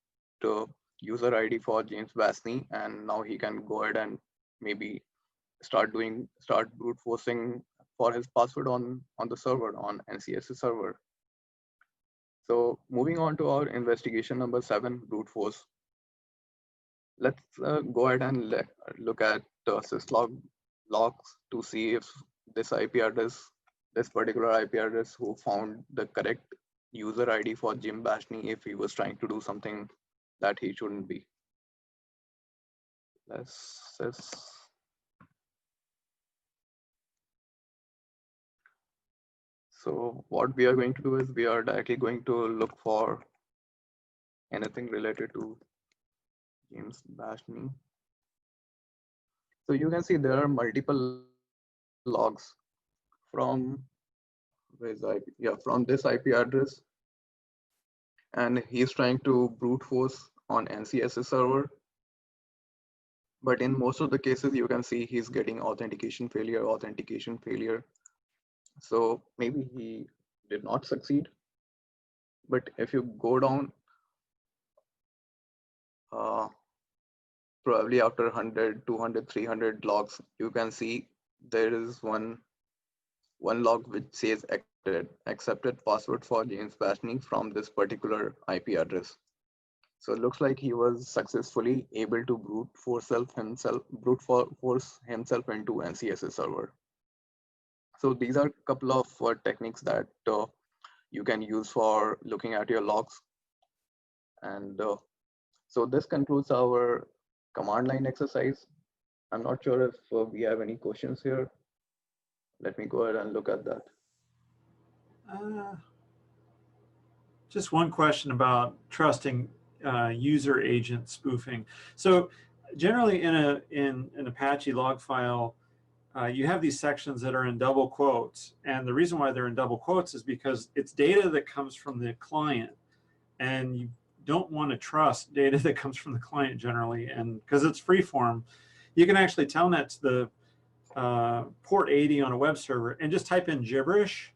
user ID for James Basney, and now he can go ahead and maybe start brute forcing for his password on the server, on NCSS server. So moving on to our investigation number 7, brute force. Let's go ahead and look at syslog logs to see if this particular IP address who found the correct user ID for Jim Bashney, if he was trying to do something that he shouldn't be. So what we are going to do is we are directly going to look for anything related to James Bashney. So you can see there are multiple logs from from this IP address, and he's trying to brute force on NCSS server. But in most of the cases, you can see he's getting authentication failure. So maybe he did not succeed. But if you go down, probably after 100, 200, 300 logs, you can see there is one log which says accepted password for James Bashney from this particular IP address. So it looks like he was successfully able to brute force himself into NCSS server. So these are a couple of techniques that you can use for looking at your logs. And so this concludes our command line exercise. I'm not sure if we have any questions here. Let me go ahead and look at that. Just one question about trusting user agent spoofing. So generally in an Apache log file, you have these sections that are in double quotes. And the reason why they're in double quotes is because it's data that comes from the client. And you don't want to trust data that comes from the client generally. And because it's freeform, you can actually telnet to the port 80 on a web server and just type in gibberish,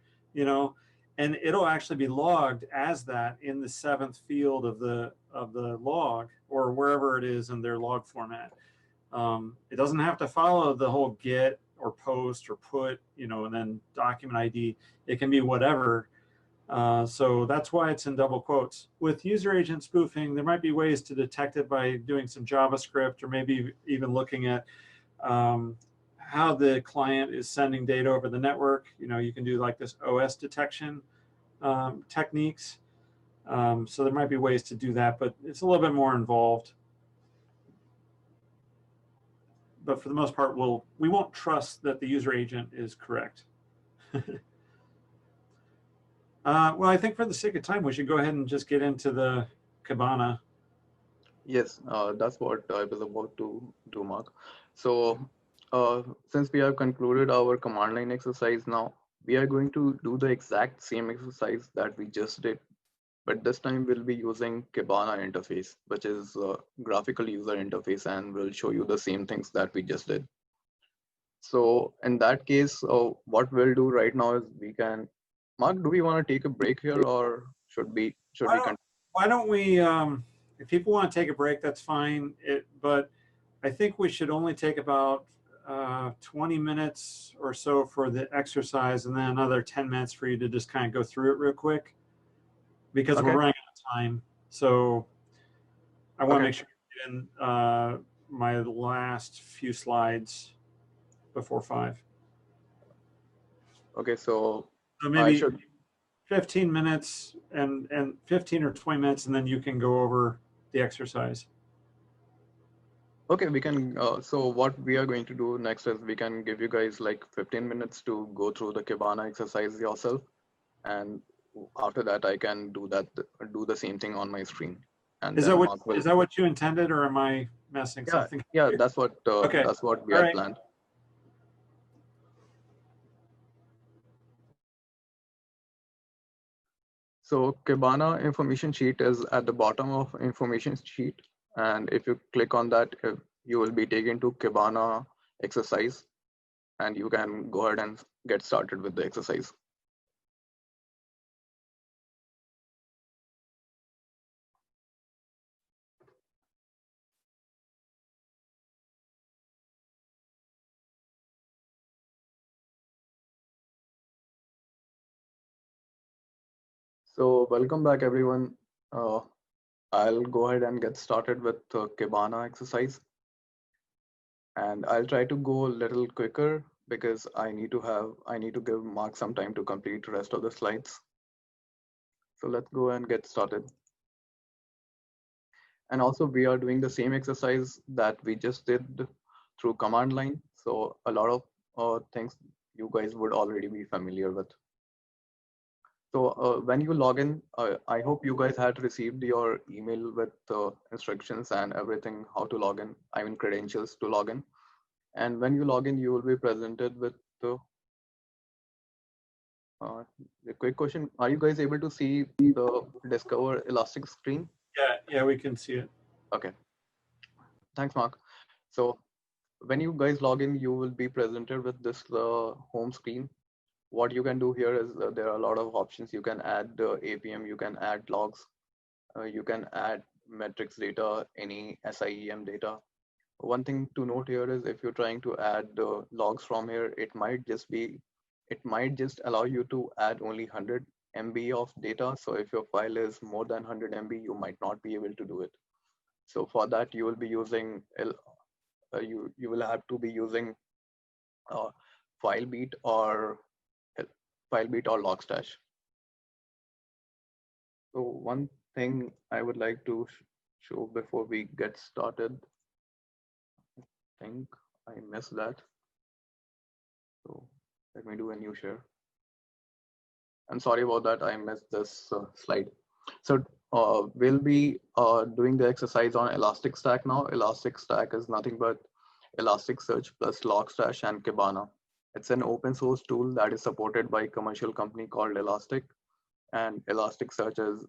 and it'll actually be logged as that in the 7th field of the log or wherever it is in their log format. It doesn't have to follow the whole get or post or put, and then document ID. It can be whatever. So that's why it's in double quotes. With user agent spoofing, there might be ways to detect it by doing some JavaScript or maybe even looking at how the client is sending data over the network. You can do like this OS detection techniques. So there might be ways to do that, but it's a little bit more involved. But for the most part, we won't trust that the user agent is correct. Well, I think for the sake of time, we should go ahead and just get into the Kibana. Yes, that's what I was about to do, Mark. So since we have concluded our command line exercise now, we are going to do the exact same exercise that we just did. But this time we'll be using Kibana interface, which is a graphical user interface, and we'll show you the same things that we just did. So in that case, what we'll do right now is Mark, do we want to take a break here, or should we continue? Why don't we, if people want to take a break, that's fine. But I think we should only take about 20 minutes or so for the exercise, and then another 10 minutes for you to just kind of go through it real quick, because we're running out of time. So I want to make sure I get in my last few slides before 5. Okay, so maybe 15 minutes and 15 or 20 minutes, and then you can go over the exercise. Okay, we can, so what we are going to do next is we can give you guys like 15 minutes to go through the Kibana exercise yourself. And after that, I can do the same thing on my screen. And Is then that what Mark will, is that what you intended, or am I messing yeah, something up yeah, here? that's what Okay. we All had right. planned. So Kibana information sheet is at the bottom of information sheet. And if you click on that, you will be taken to Kibana exercise, and you can go ahead and get started with the exercise. So welcome back, everyone. I'll go ahead and get started with the Kibana exercise. And I'll try to go a little quicker because I need to give Mark some time to complete the rest of the slides. So let's go and get started. And also we are doing the same exercise that we just did through command line. So a lot of things you guys would already be familiar with. So when you log in, I hope you guys had received your email with instructions and everything, how to log in, I mean credentials to log in. And when you log in, you will be presented with the quick question. Are you guys able to see the Discover Elastic screen? Yeah, we can see it. Okay, thanks, Mark. So when you guys log in, you will be presented with this home screen. What you can do here is there are a lot of options. You can add APM, you can add logs, you can add metrics data, any SIEM data. One thing to note here is if you're trying to add logs from here, it might just allow you to add only 100 MB of data. So if your file is more than 100 MB, you might not be able to do it. So for that, you will be using you will have to be using uh, FileBeat or FileBeat or Logstash. So one thing I would like to show before we get started, I think I missed that. So let me do a new share. I'm sorry about that. I missed this slide. So we'll be doing the exercise on Elastic Stack now. Elastic Stack is nothing but Elasticsearch plus Logstash and Kibana. It's an open source tool that is supported by a commercial company called Elastic. And Elasticsearch is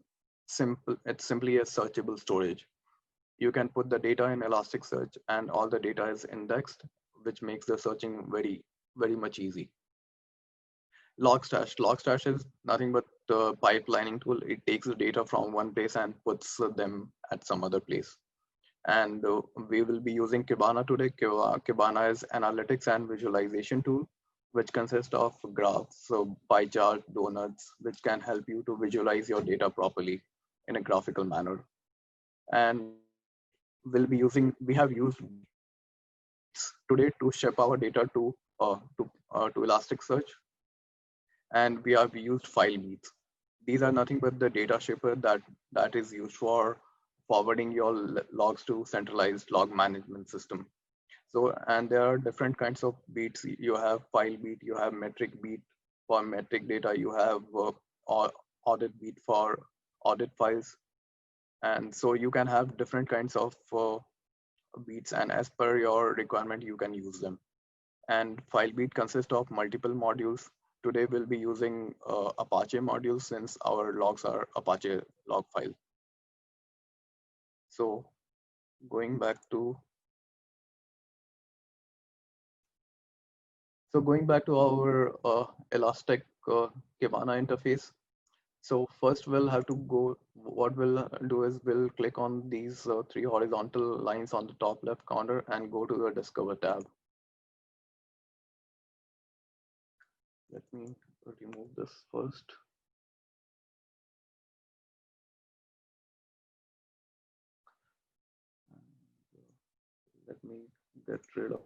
simple. It's simply a searchable storage. You can put the data in Elasticsearch and all the data is indexed, which makes the searching very, very much easy. Logstash is nothing but a pipelining tool. It takes the data from one place and puts them at some other place. And we will be using Kibana today. Kibana is analytics and visualization tool, which consists of graphs, so pie chart, donuts, which can help you to visualize your data properly in a graphical manner. And we have used today to ship our data to Elasticsearch, and we have used FileBeats. These are nothing but the data shipper that is used for forwarding your logs to centralized log management system. So, and there are different kinds of beats. You have FileBeat, you have metric beat for metric data, you have audit beat for audit files. And so you can have different kinds of beats, and as per your requirement, you can use them. And FileBeat consists of multiple modules. Today we'll be using Apache modules since our logs are Apache log file. So going back to our Elastic Kibana interface. So first we'll have to go, what we'll do is we'll click on these three horizontal lines on the top left corner and go to the Discover tab. Let me remove this first. Let me get rid of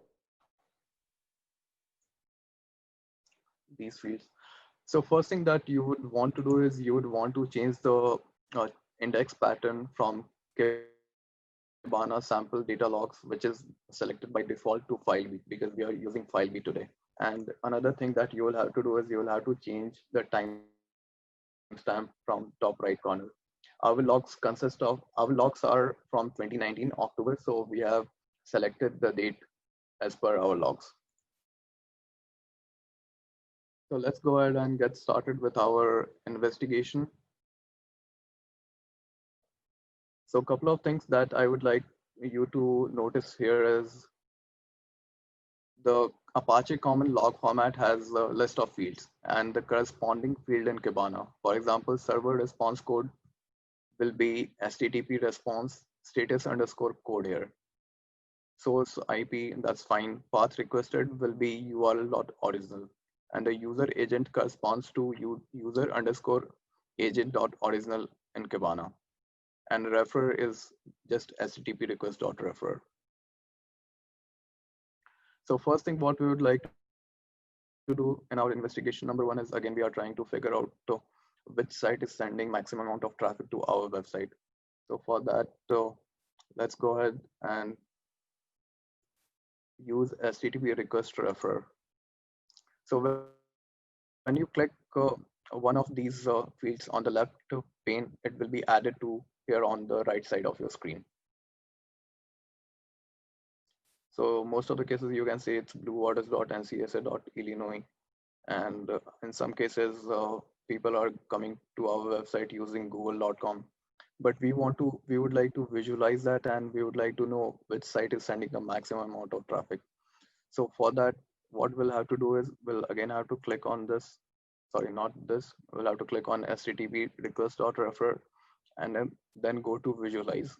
these fields. So first thing that you would want to do is you would want to change the index pattern from Kibana sample data logs, which is selected by default to file B because we are using file B today. And another thing that you will have to do is you will have to change the timestamp from top right corner. Our logs are from 2019 October, so we have selected the date as per our logs. So let's go ahead and get started with our investigation. So a couple of things that I would like you to notice here is the Apache common log format has a list of fields and the corresponding field in Kibana. For example, server response code will be HTTP response status underscore code here. Source IP, that's fine. Path requested will be URL.original. And the user agent corresponds to user underscore agent.original in Kibana. And refer is just HTTP request.refer. So first thing what we would like to do in our investigation, number one is again, we are trying to figure out which site is sending maximum amount of traffic to our website. So for that, let's go ahead and use HTTP request refer. So when you click one of these fields on the left pane, it will be added to here on the right side of your screen. So most of the cases you can see it's bluewaters.ncsa.illinois. And in some cases, people are coming to our website using google.com. But we would like to visualize that and we would like to know which site is sending the maximum amount of traffic. So for that, what we'll have to do is we'll again have to click on this, sorry, not this, we'll have to click on HTTP request.refer and then go to visualize.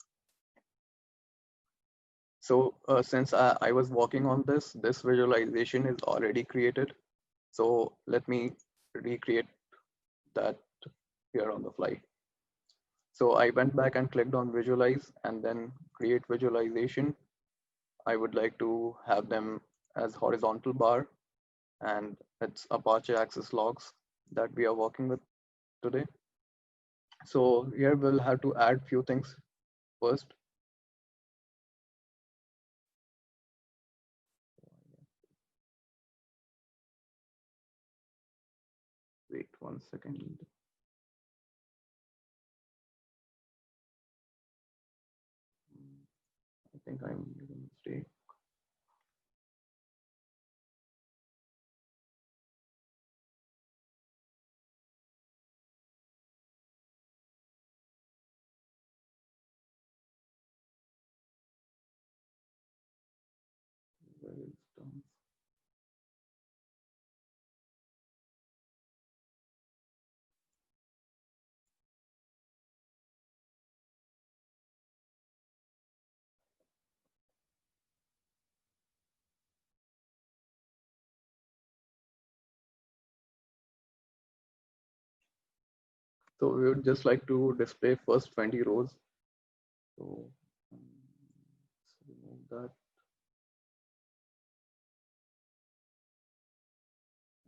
So since I was working on this visualization is already created. So let me recreate that here on the fly. So I went back and clicked on visualize and then create visualization. I would like to have them as horizontal bar and it's Apache access logs that we are working with today. So here we'll have to add few things first. Wait 1 second. I think I'm making a mistake. Where is done? So we would just like to display first 20 rows. So let's remove that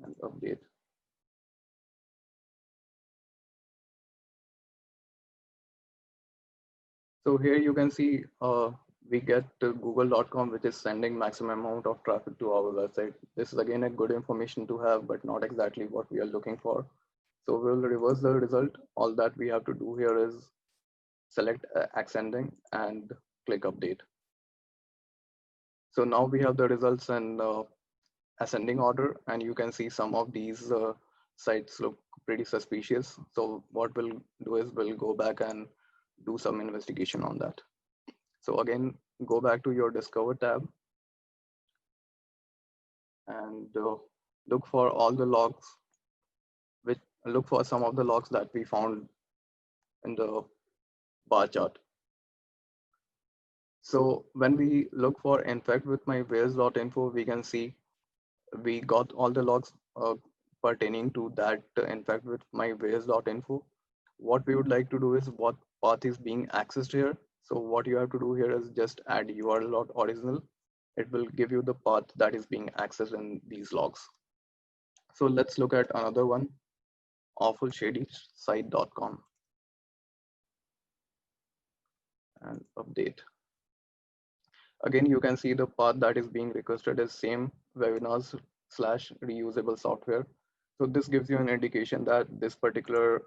and update. So here you can see we get google.com, which is sending maximum amount of traffic to our website. This is again a good information to have, but not exactly what we are looking for. So we'll reverse the result. All that we have to do here is select ascending and click update. So now we have the results in ascending order, and you can see some of these sites look pretty suspicious. So what we'll do is we'll go back and do some investigation on that. So again, go back to your Discover tab and look for all the logs, look for some of the logs that we found in the bar chart. So when we look for infect with my where's.info, we can see we got all the logs pertaining to that infect with my where's.info. What we would like to do is what path is being accessed here. So what you have to do here is just add url.original. It will give you the path that is being accessed in these logs. So let's look at another one, awfulshadysite.com and update. Again, you can see the path that is being requested is same webinars/reusable software. So this gives you an indication that this particular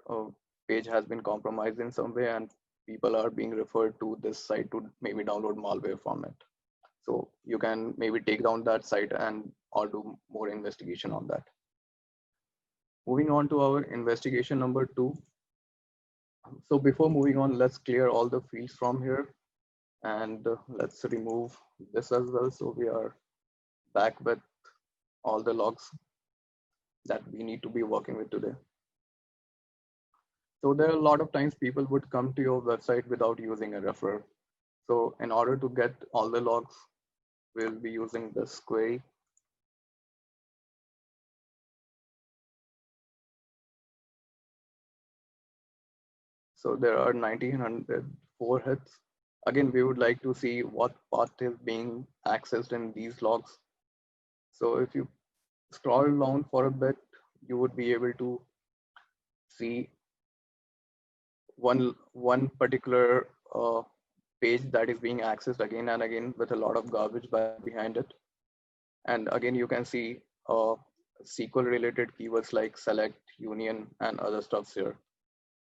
page has been compromised in some way and people are being referred to this site to maybe download malware from it. So you can maybe take down that site and or do more investigation on that. Moving on to our investigation number 2. So before moving on, let's clear all the fields from here and let's remove this as well. So we are back with all the logs that we need to be working with today. So there are a lot of times people would come to your website without using a referrer. So in order to get all the logs, we'll be using this query. So there are 1904 hits. Again, we would like to see what path is being accessed in these logs. So if you scroll down for a bit, you would be able to see one particular page that is being accessed again and again with a lot of garbage behind it. And again, you can see SQL related keywords like select, union, and other stuffs here.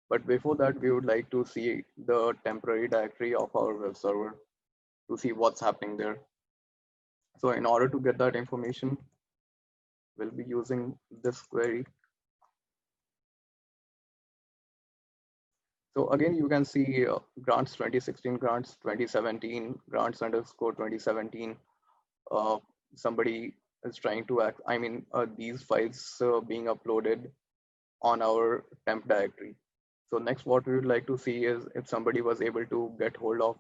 But before that, we would like to see the temporary directory of our web server to see what's happening there. So in order to get that information, we'll be using this query. So again, you can see grants 2016, grants 2017, grants underscore 2017. Somebody is trying to act, these files being uploaded on our temp directory. So next, what we would like to see is if somebody was able to get hold of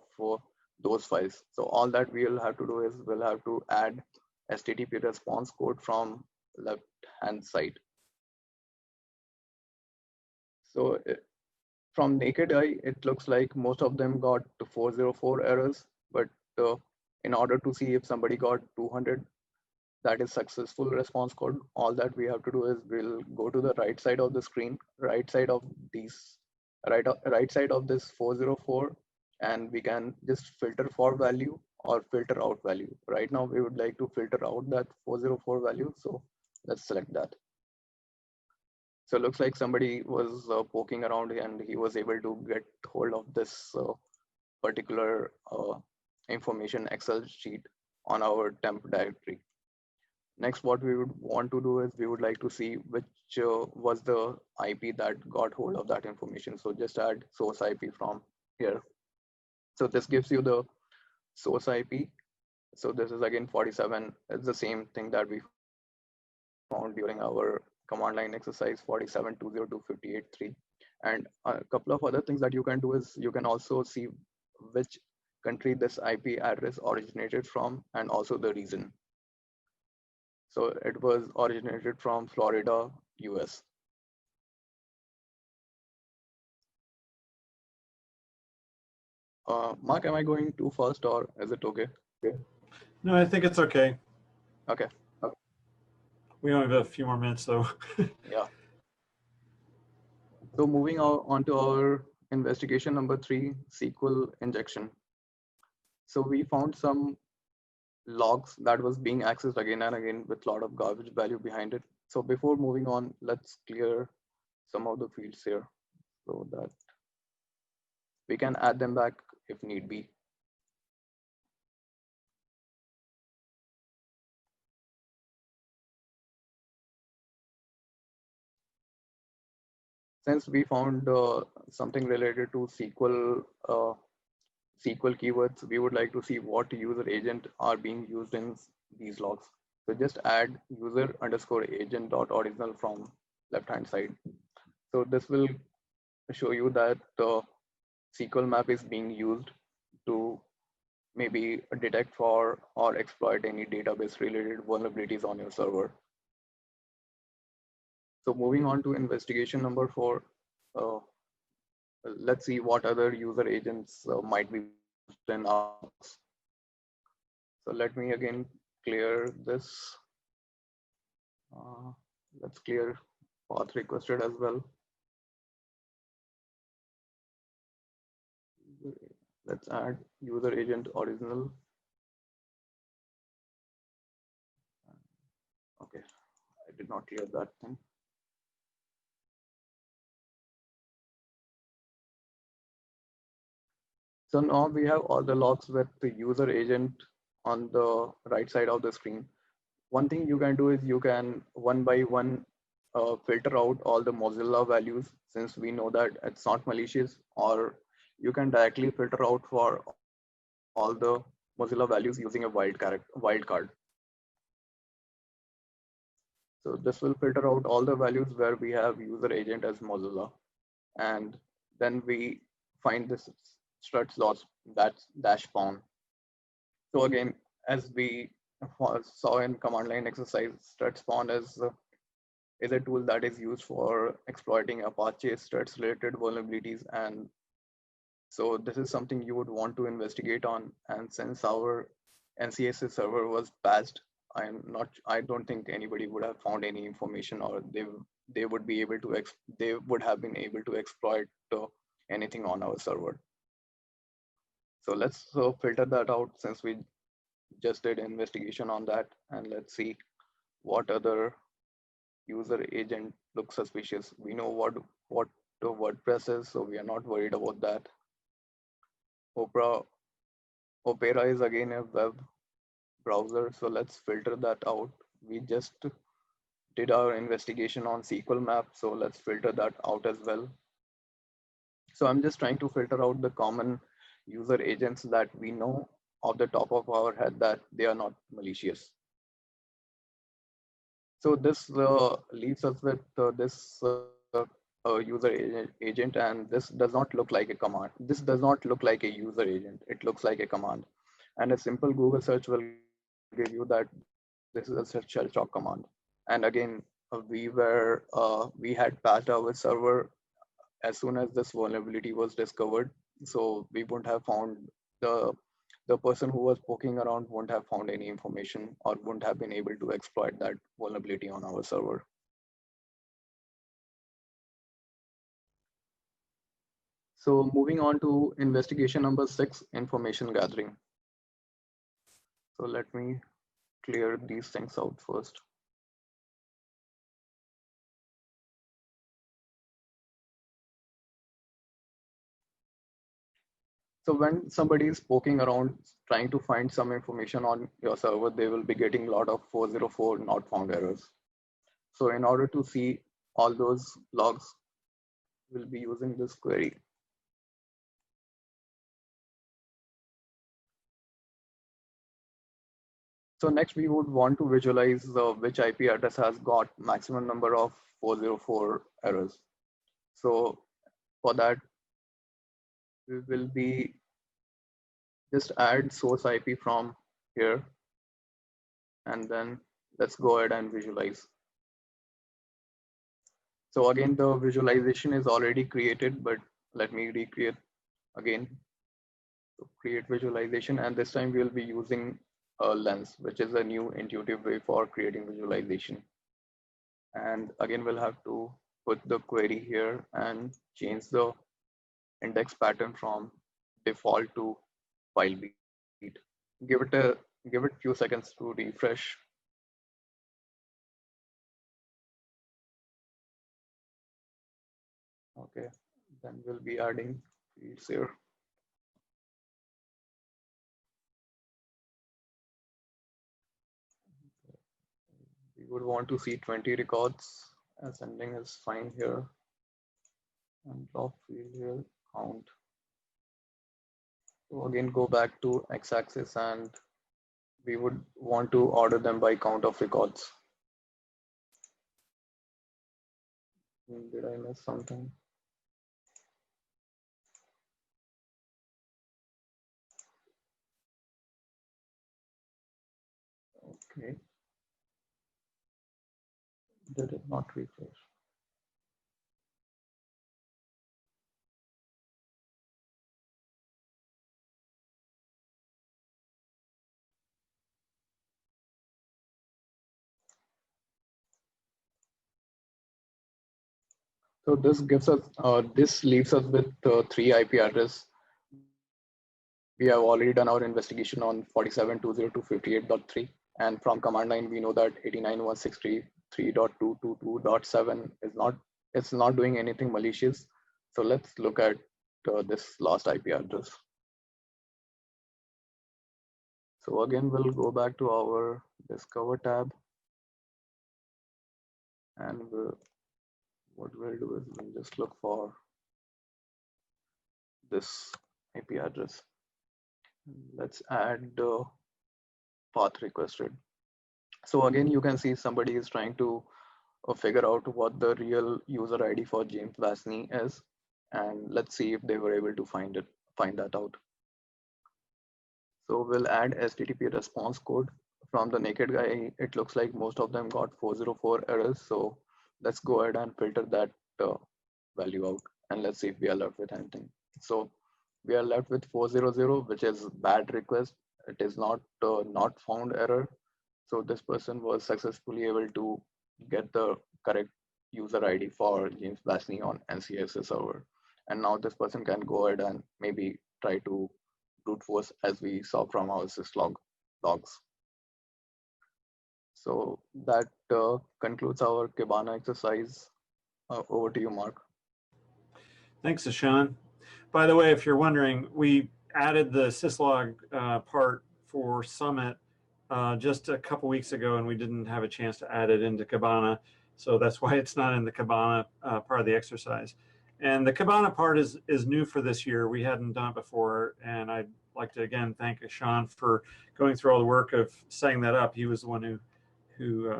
those files. So all that we'll have to do is we'll have to add HTTP response code from left-hand side. So from naked eye, it looks like most of them got 404 errors, but in order to see if somebody got 200, that is successful response code, all that we have to do is we'll go to the right side of the screen, right side of this 404, and we can just filter for value or filter out value. Right now, we would like to filter out that 404 value. So let's select that. So it looks like somebody was poking around and he was able to get hold of this particular information Excel sheet on our temp directory. Next, what we would want to do is we would like to see which was the IP that got hold of that information. So just add source IP from here. So this gives you the source IP. So this is again 47. It's the same thing that we found during our command line exercise 47.202.58.3. And a couple of other things that you can do is you can also see which country this IP address originated from and also the reason. So it was originated from Florida, US. Mark, am I going too fast or is it okay? No, I think it's okay. Okay. We only have a few more minutes though. Yeah. So moving on to our investigation number 3, SQL injection. So we found some logs that was being accessed again and again with a lot of garbage value behind it. So before moving on, let's clear some of the fields here so that we can add them back if need be. Since we found something related to SQL keywords, we would like to see what user agent are being used in these logs. So just add user underscore agent dot original from left-hand side. So this will show you that the SQL map is being used to maybe detect for or exploit any database related vulnerabilities on your server. So moving on to investigation number 4, let's see what other user agents might be used in our logs. So let me again clear this. Let's clear path requested as well. Let's add user agent original did not clear that thing. So now we have all the logs with the user agent on the right side of the screen. One thing you can do is you can one by one filter out all the Mozilla values, since we know that it's not malicious, or you can directly filter out for all the Mozilla values using a wildcard. So this will filter out all the values where we have user agent as Mozilla, and then we find this struts loss that's dash spawn. So again, as we saw in command line exercise, strut spawn is a tool that is used for exploiting Apache struts related vulnerabilities, and so this is something you would want to investigate on. And since our NCSS server was patched, I don't think anybody would have found any information, or they would be able to they would have been able to exploit anything on our server. So let's filter that out, since we just did investigation on that, and let's see what other user agent looks suspicious. We know what the WordPress is, so we are not worried about that. Opera is again a web browser, so let's filter that out. We just did our investigation on SQL map, so let's filter that out as well. So I'm just trying to filter out the common user agents that we know off the top of our head that they are not malicious. So this leaves us with this user agent, and this does not look like a command. This does not look like a user agent. It looks like a command. And a simple Google search will give you that this is a shell shock command. And again, we had patched our server as soon as this vulnerability was discovered. So we wouldn't have found the person who was poking around wouldn't have found any information, or wouldn't have been able to exploit that vulnerability on our server. So moving on to investigation number 6, information gathering. So let me clear these things out first. So when somebody is poking around trying to find some information on your server, they will be getting a lot of 404 not found errors. So in order to see all those logs, we'll be using this query. So next we would want to visualize which IP address has got maximum number of 404 errors. So for that, we will be just add source IP from here, and then let's go ahead and visualize. So again, the visualization is already created, but let me recreate again. So create visualization, and this time we'll be using a lens, which is a new intuitive way for creating visualization. And again, we'll have to put the query here and change the index pattern from default to file beat. Give it a few seconds to refresh. Okay, then we'll be adding fields here. We would want to see 20 records. Ascending is fine here. And drop field here, count. So again, go back to x-axis, and we would want to order them by count of records. Did I miss something? Okay. Did it not refresh? So this gives us, this leaves us with 3 IP address. We have already done our investigation on 47.20.258.3, and from command line we know that 89.163.3 3.222.7 is not, it's not doing anything malicious. So let's look at this last IP address. So again, we'll go back to our Discover tab, and what we'll do is we'll just look for this IP address. Let's add path requested. So again, you can see somebody is trying to figure out what the real user ID for James Vasney is, and let's see if they were able to find that out. So we'll add HTTP response code. From the naked guy, it looks like most of them got 404 errors. So let's go ahead and filter that value out, and let's see if we are left with anything. So we are left with 400, which is bad request. It is not not found error. So this person was successfully able to get the correct user ID for James Vasney on NCSS server. And now this person can go ahead and maybe try to brute force, as we saw from our logs. So that concludes our Kibana exercise. Over to you, Mark. Thanks, Ashan. By the way, if you're wondering, we added the syslog part for Summit just a couple weeks ago, and we didn't have a chance to add it into Kibana. So that's why it's not in the Kibana part of the exercise. And the Kibana part is new for this year. We hadn't done it before. And I'd like to, again, thank Ashan for going through all the work of setting that up. He was the one who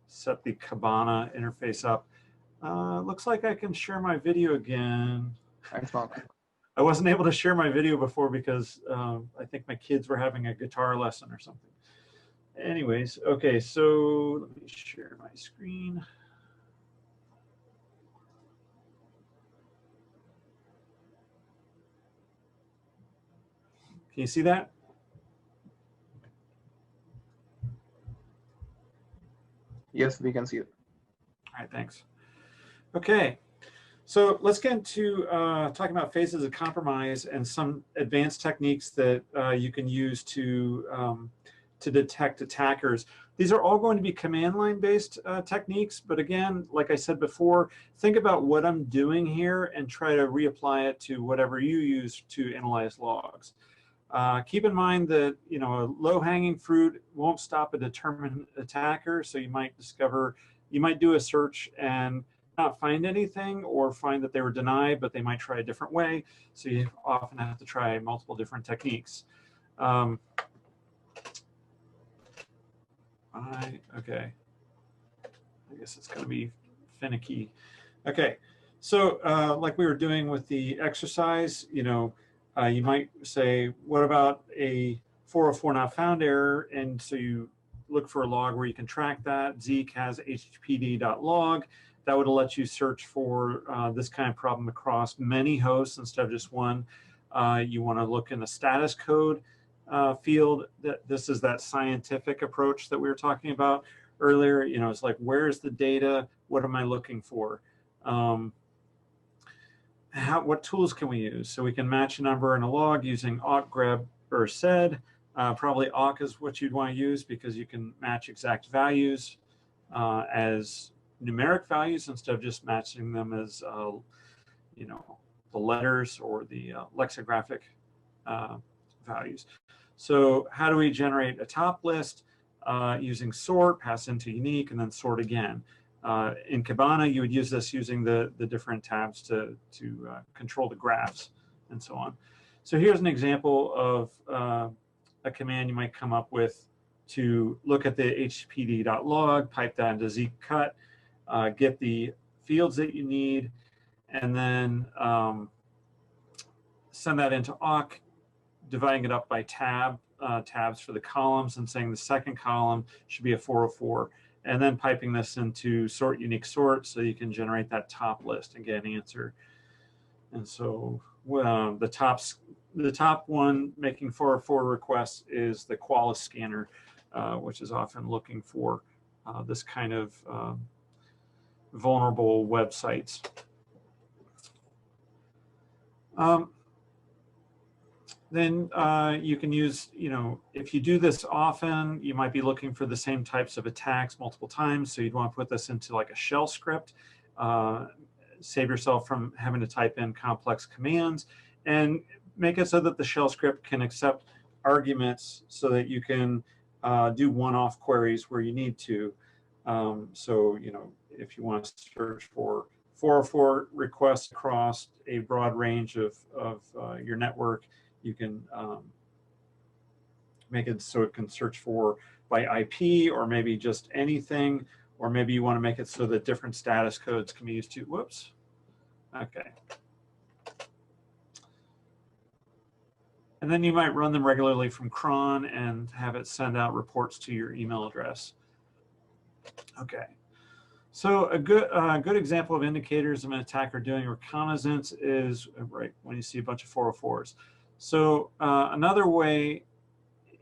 set the Kibana interface up. Looks like I can share my video again. Thanks, Mark. I wasn't able to share my video before because I think my kids were having a guitar lesson or something. Anyways, okay, so let me share my screen. Can you see that? Yes, we can see it. All right, thanks. Okay, so let's get into talking about phases of compromise and some advanced techniques that you can use to detect attackers. These are all going to be command line based techniques, but again, like I said before, think about what I'm doing here and try to reapply it to whatever you use to analyze logs. Keep in mind that a low-hanging fruit won't stop a determined attacker, so you might do a search and not find anything, or find that they were denied, but they might try a different way. So you often have to try multiple different techniques. Okay, I guess it's going to be finicky. Okay, so like we were doing with the exercise, you might say, what about a 404 not found error? And so you look for a log where you can track that. Zeek has httpd.log. That would let you search for this kind of problem across many hosts instead of just one. You want to look in the status code field. This is that scientific approach that we were talking about earlier. It's like, where's the data? What am I looking for? What tools can we use? So we can match a number in a log using awk, grep, or sed. Probably awk is what you'd want to use because you can match exact values as numeric values instead of just matching them as the letters or the lexicographic values. So how do we generate a top list? Using sort, pass into unique, and then sort again. In Kibana, you would use this using the different tabs to control the graphs and so on. So here's an example of a command you might come up with to look at the httpd.log, pipe that into Zeek cut, get the fields that you need, and then send that into awk, dividing it up by tabs for the columns, and saying the second column should be a 404, and then piping this into sort unique sort so you can generate that top list and get an answer. And so the top one making 404 requests is the Qualys scanner, which is often looking for this kind of vulnerable websites. then you can use, if you do this often, you might be looking for the same types of attacks multiple times. So you'd want to put this into like a shell script, save yourself from having to type in complex commands, and make it so that the shell script can accept arguments so that you can do one-off queries where you need to. So, if you want to search for 404 requests across a broad range of your network, you can make it so it can search for by IP, or maybe just anything, or maybe you want to make it so that different status codes can be used to, whoops, okay. And then you might run them regularly from cron and have it send out reports to your email address. Okay. So a good example of indicators of an attacker doing reconnaissance is right when you see a bunch of 404s. So another way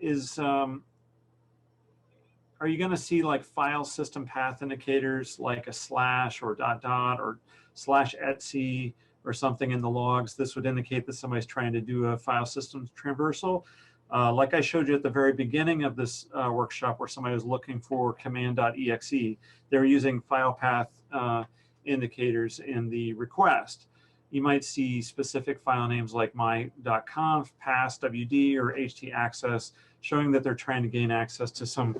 is, are you going to see like file system path indicators like a slash or dot or /etc or something in the logs? This would indicate that somebody's trying to do a file systems traversal. Like I showed you at the very beginning of this workshop, where somebody was looking for command.exe, they were using file path indicators in the request. You might see specific file names like my.conf, pass.wd, or htaccess, showing that they're trying to gain access to some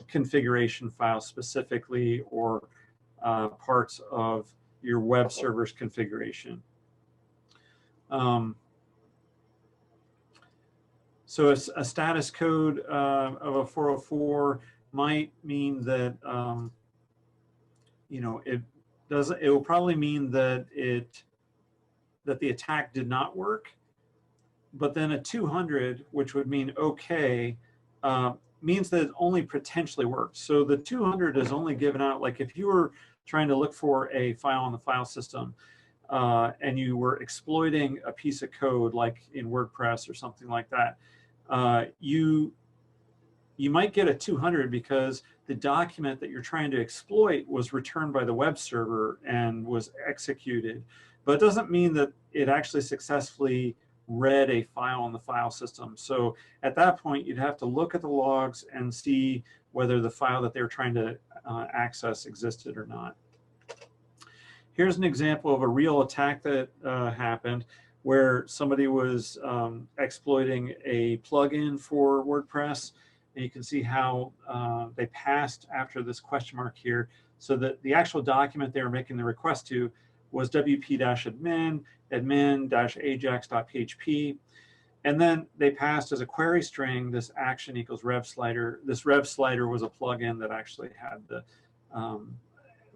configuration files specifically, or parts of your web server's configuration. So a status code of a 404 might mean that it will probably mean that the attack did not work, but then a 200, which would mean okay, means that it only potentially works. So the 200 is only given out, like if you were trying to look for a file on the file system and you were exploiting a piece of code like in WordPress or something like that, you might get a 200 because the document that you're trying to exploit was returned by the web server and was executed. But it doesn't mean that it actually successfully read a file on the file system. So at that point, you'd have to look at the logs and see whether the file that they're trying to access existed or not. Here's an example of a real attack that happened, where somebody was exploiting a plugin for WordPress. And you can see how they passed after this question mark here, so that the actual document they were making the request to was wp-admin, admin-ajax.php. And then they passed as a query string this action equals rev slider. This rev slider was a plugin that actually had the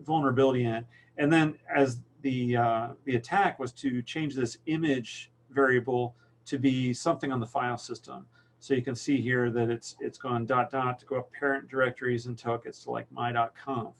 vulnerability in it. And then as the attack was to change this image variable to be something on the file system. So you can see here that it's gone ... to go up parent directories until it gets to like my.conf.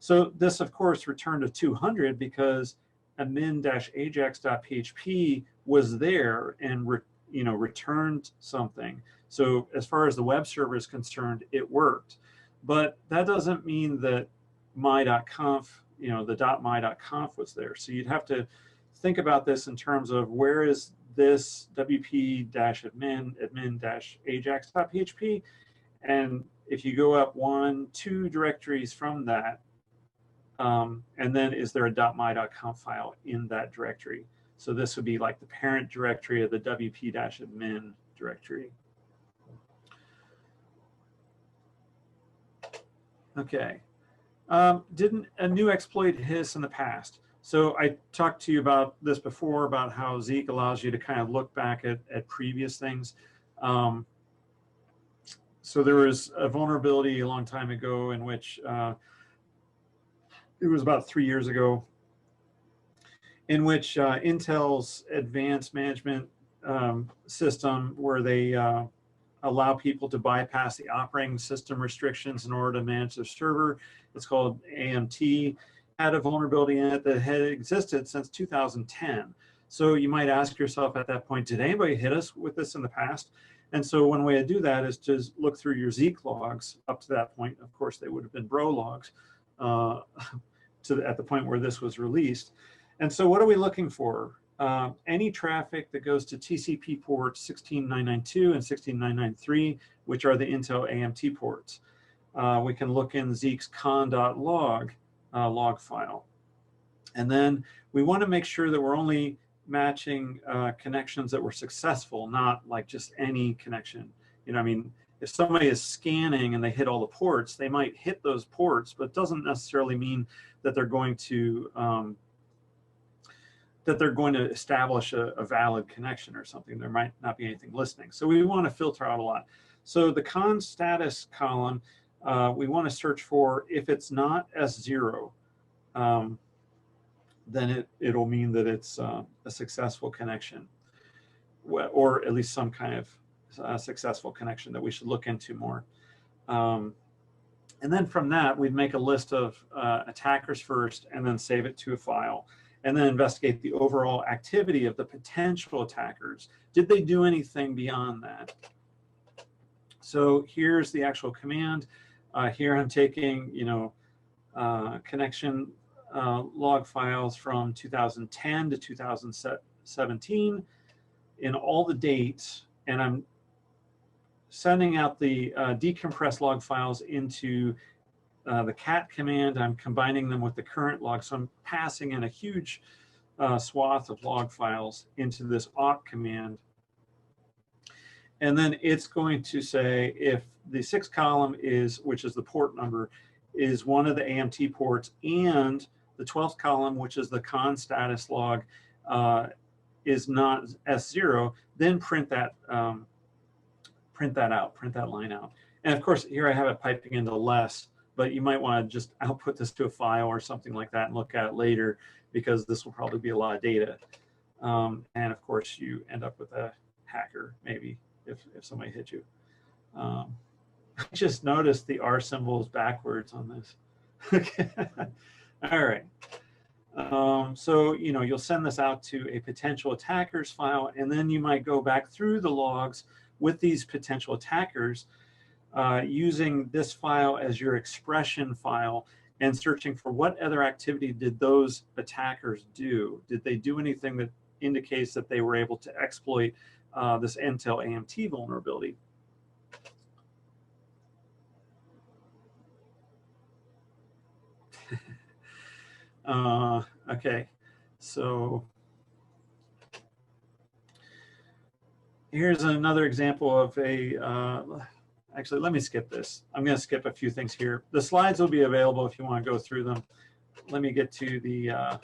So this, of course, returned a 200 because admin-ajax.php was there and returned something. So as far as the web server is concerned, it worked. But that doesn't mean that my.conf, the .my.conf was there. So you'd have to think about this in terms of where is this wp-admin, admin-ajax.php, and if you go up 1, 2 directories from that, and then is there a .my.conf file in that directory? So this would be like the parent directory of the wp-admin directory. Okay. Didn't a new exploit hiss in the past? So I talked to you about this before, about how Zeek allows you to kind of look back at previous things. So there was a vulnerability a long time ago in which it was about 3 years ago, in which Intel's advanced management system, where they allow people to bypass the operating system restrictions in order to manage their server. It's called AMT, had a vulnerability in it that had existed since 2010. So you might ask yourself at that point, did anybody hit us with this in the past? And so one way to do that is to look through your Zeek logs up to that point. Of course, they would have been bro logs at the point where this was released. And so what are we looking for? any traffic that goes to TCP ports 16992 and 16993, which are the Intel AMT ports. We can look in Zeek's con.log log file. And then we want to make sure that we're only matching connections that were successful, not like just any connection. You know, I mean, if somebody is scanning and they hit all the ports, they might hit those ports, but it doesn't necessarily mean that they're going to establish a valid connection or something. There might not be anything listening. So we want to filter out a lot. So the con status column, we want to search for, if it's not S0, then it'll mean that it's a successful connection, or at least some kind of successful connection that we should look into more. And then from that, we'd make a list of attackers first, and then save it to a file, and then investigate the overall activity of the potential attackers. Did they do anything beyond that? So here's the actual command. Here I'm taking, you know, connection log files from 2010 to 2017 in all the dates, and I'm sending out the decompressed log files into the cat command. I'm combining them with the current log, so I'm passing in a huge swath of log files into this awk command. And then it's going to say if the 6th column is, which is the port number, is one of the AMT ports, and the 12th column, which is the con status log, is not S0, then print that out, print that line out. And of course, here I have it piping into less, but you might want to just output this to a file or something like that and look at it later, because this will probably be a lot of data. And of course, you end up with a hacker, maybe, if somebody hit you. I just noticed the R symbol is backwards on this. Okay. All right. So, you know, you'll send this out to a potential attackers file, and then you might go back through the logs with these potential attackers using this file as your expression file and searching for what other activity did those attackers do. Did they do anything that indicates that they were able to exploit this Intel AMT vulnerability? Okay, so here's another example of a, actually, let me skip this. I'm going to skip a few things here. The slides will be available if you want to go through them. Let me get to the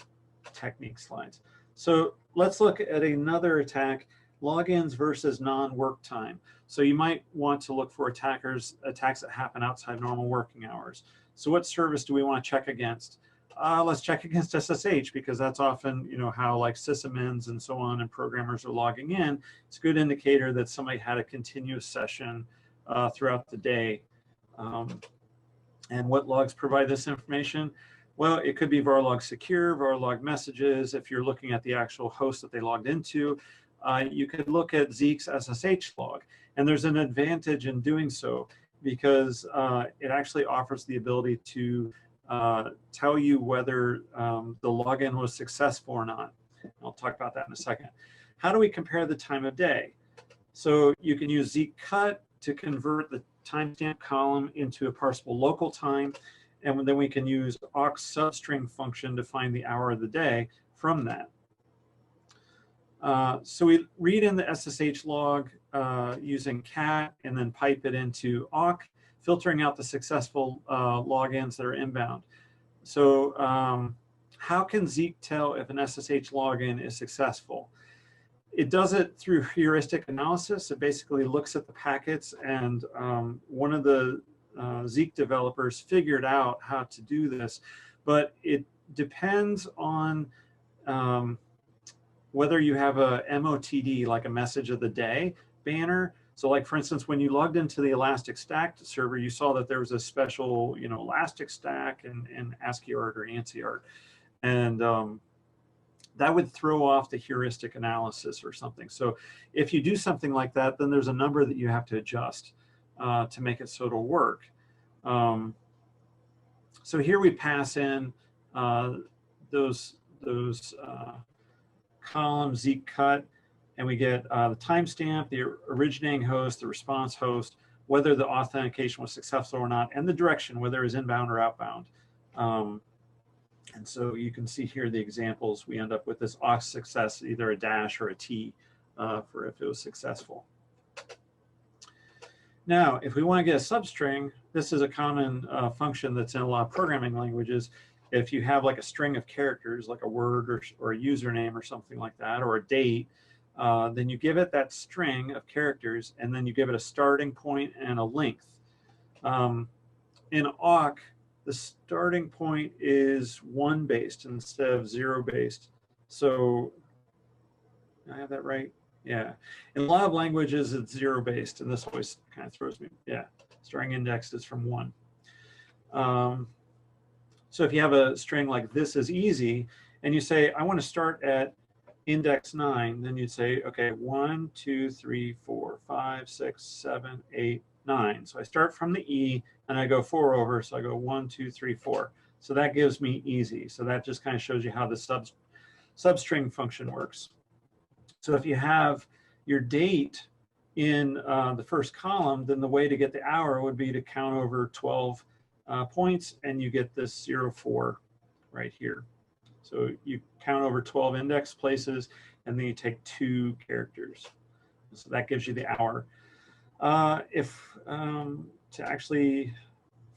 technique slides. So let's look at another attack, logins versus non-work time. So you might want to look for attacks that happen outside normal working hours. So what service do we want to check against? Let's check against SSH, because that's often, you know, how like sysadmins and so on and programmers are logging in. It's a good indicator that somebody had a continuous session throughout the day. And what logs provide this information? Well, it could be varlog secure, varlog messages. If you're looking at the actual host that they logged into, you could look at Zeek's SSH log. And there's an advantage in doing so, because it actually offers the ability to tell you whether the login was successful or not. I'll talk about that in a second. How do we compare the time of day? So you can use Zeek cut to convert the timestamp column into a parsable local time, and then we can use aux substring function to find the hour of the day from that. So we read in the SSH log using cat and then pipe it into awk, filtering out the successful logins that are inbound. So how can Zeek tell if an SSH login is successful? It does it through heuristic analysis. It basically looks at the packets, and one of the Zeek developers figured out how to do this, but it depends on whether you have a MOTD, like a message of the day banner. So like, for instance, when you logged into the Elastic Stack server, you saw that there was a special, you know, Elastic Stack and ASCII art or ANSI art. And that would throw off the heuristic analysis or something. So if you do something like that, then there's a number that you have to adjust to make it so it'll work. So here we pass in those column Zeek cut, and we get the timestamp, the originating host, the response host, whether the authentication was successful or not, and the direction, whether it was inbound or outbound. And so you can see here the examples. We end up with this auth success, either a dash or a T for if it was successful. Now, if we want to get a substring, this is a common function that's in a lot of programming languages. If you have like a string of characters, like a word or a username or something like that, or a date, then you give it that string of characters, and then you give it a starting point and a length. In awk, the starting point is 1 based instead of 0 based. So, I have that right? Yeah. In a lot of languages, it's 0 based, and this always kind of throws me. Yeah. Starting index is from 1. So if you have a string like this is easy, and you say, I want to start at index 9, then you'd say, okay, 1, 2, 3, 4, 5, 6, 7, 8, 9. So I start from the E and I go 4 over. So I go 1, 2, 3, 4. So that gives me easy. So that just kind of shows you how the substring function works. So if you have your date in the first column, then the way to get the hour would be to count over 12 points, and you get this 0, 4 right here. So you count over 12 index places, and then you take 2 characters. So that gives you the hour. To actually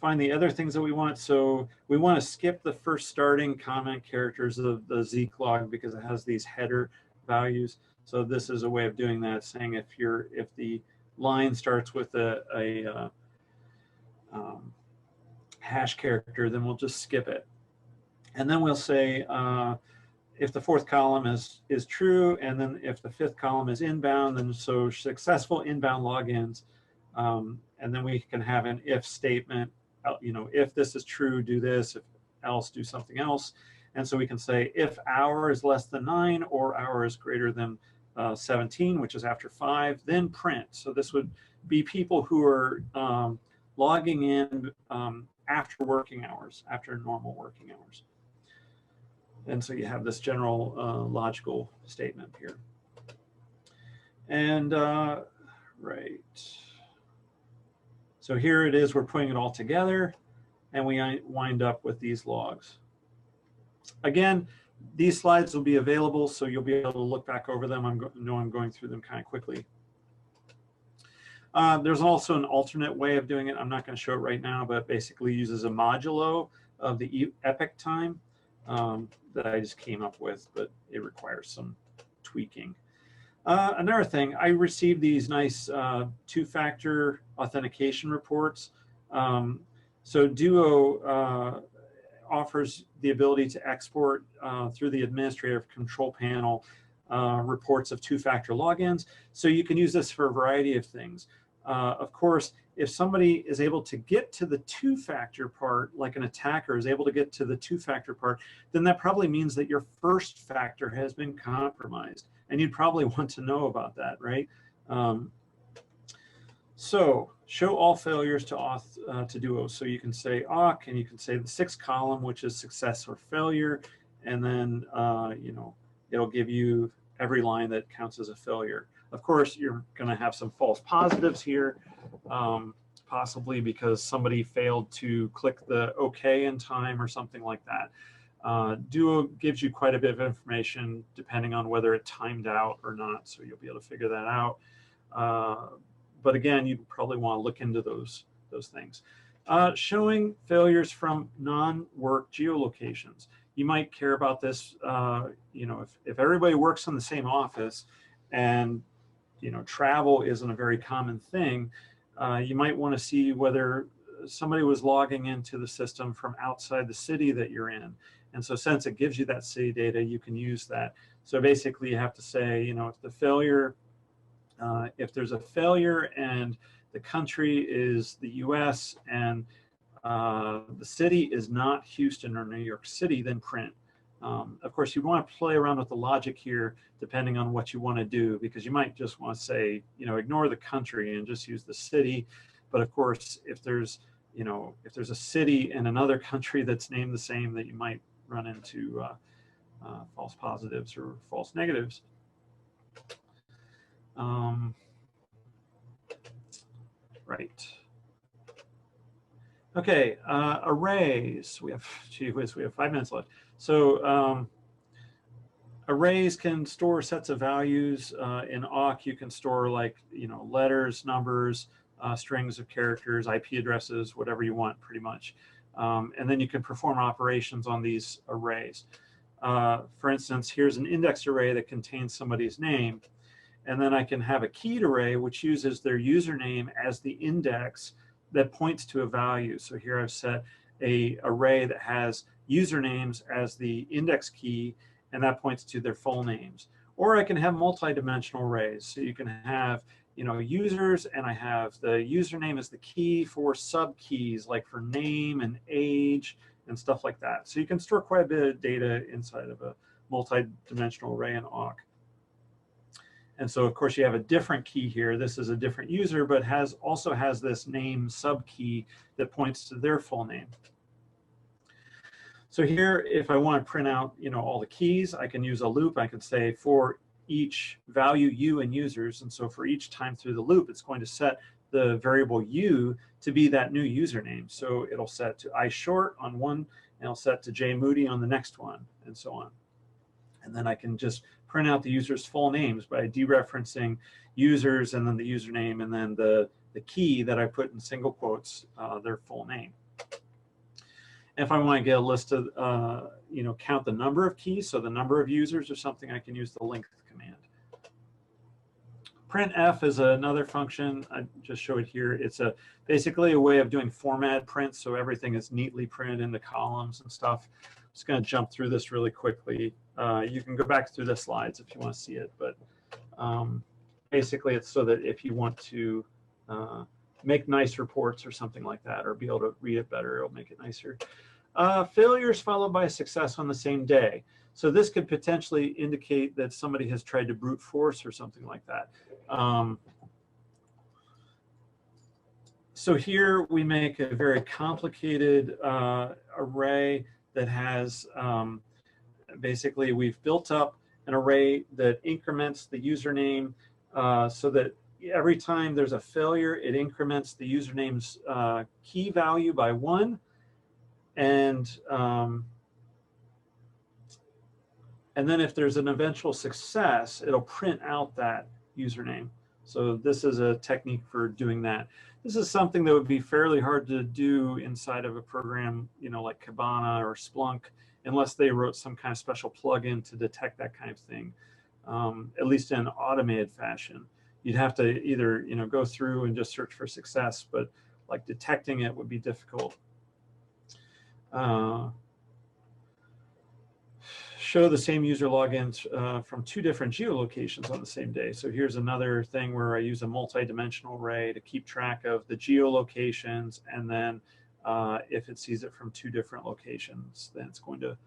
find the other things that we want, so we want to skip the first starting comment characters of the Zeek log because it has these header values. So this is a way of doing that, saying if the line starts with a hash character, then we'll just skip it. And then we'll say if the 4th column is true, and then if the 5th column is inbound, then so successful inbound logins. And then we can have an if statement, if this is true, do this, if else, do something else. And so we can say if hour is less than 9 or hour is greater than 17, which is after 5, then print. So this would be people who are logging in after working hours, after normal working hours. And so you have this general logical statement here. And right. So here it is, we're putting it all together, and we wind up with these logs. Again, these slides will be available, so you'll be able to look back over them. I know I'm going through them kind of quickly. There's also an alternate way of doing it. I'm not going to show it right now, but basically uses a modulo of the epoch time that I just came up with, but it requires some tweaking. Another thing, I received these nice 2-factor authentication reports. So Duo offers the ability to export through the administrative control panel reports of 2-factor logins. So you can use this for a variety of things. Of course, if somebody is able to get to the 2-factor part, like an attacker is able to get to the 2-factor part, then that probably means that your first factor has been compromised. And you'd probably want to know about that, right? So show all failures to Duo. So you can say awk, and you can say the 6th column, which is success or failure, and then it'll give you every line that counts as a failure. Of course, you're going to have some false positives here, possibly because somebody failed to click the OK in time or something like that. Duo gives you quite a bit of information depending on whether it timed out or not, so you'll be able to figure that out. But again, you probably want to look into those things. Showing failures from non-work geolocations. You might care about this, if everybody works in the same office and travel isn't a very common thing, you might want to see whether somebody was logging into the system from outside the city that you're in. And so since it gives you that city data, you can use that. So basically you have to say, if the failure, if there's a failure and the country is the US and the city is not Houston or New York City, then print. Of course, you want to play around with the logic here, depending on what you want to do, because you might just want to say, ignore the country and just use the city. But of course, if there's a city in another country that's named the same, that you might run into false positives or false negatives. Right. Okay, arrays. We have 5 minutes left. So arrays can store sets of values. In awk, you can store letters, numbers, strings of characters, IP addresses, whatever you want, pretty much. And then you can perform operations on these arrays. For instance, here's an index array that contains somebody's name. And then I can have a keyed array, which uses their username as the index that points to a value. So here I've set an array that has usernames as the index key, and that points to their full names. Or I can have multi-dimensional arrays. So you can have users, and I have the username as the key for sub-keys, like for name and age and stuff like that. So you can store quite a bit of data inside of a multi-dimensional array in awk. And so, of course, you have a different key here. This is a different user, but also has this name sub-key that points to their full name. So here, if I want to print out all the keys, I can use a loop. I can say for each value u in users. And so for each time through the loop, it's going to set the variable u to be that new username. So it'll set to iShort on one, and it'll set to jmoody on the next one, and so on. And then I can just print out the user's full names by dereferencing users and then the username and then the key that I put in single quotes, their full name. And if I want to get a list of, count the number of keys, so the number of users or something, I can use the length command. Printf is another function. I just show it here. It's basically a way of doing format prints, so everything is neatly printed into columns and stuff. I'm just going to jump through this really quickly. You can go back through the slides if you want to see it, but basically it's so that if you want to make nice reports or something like that, or be able to read it better, it'll make it nicer. Failures followed by success on the same day. So this could potentially indicate that somebody has tried to brute force or something like that. So here we make a very complicated array that has basically we've built up an array that increments the username so that every time there's a failure, it increments the username's key value by 1, and then if there's an eventual success, it'll print out that username. So this is a technique for doing that. This is something that would be fairly hard to do inside of a program, like Kibana or Splunk, unless they wrote some kind of special plugin to detect that kind of thing, at least in an automated fashion. You'd have to either go through and just search for success, but like detecting it would be difficult. Show the same user logins from 2 different geolocations on the same day. So here's another thing where I use a multi-dimensional array to keep track of the geolocations, and then if it sees it from 2 different locations, then it's going to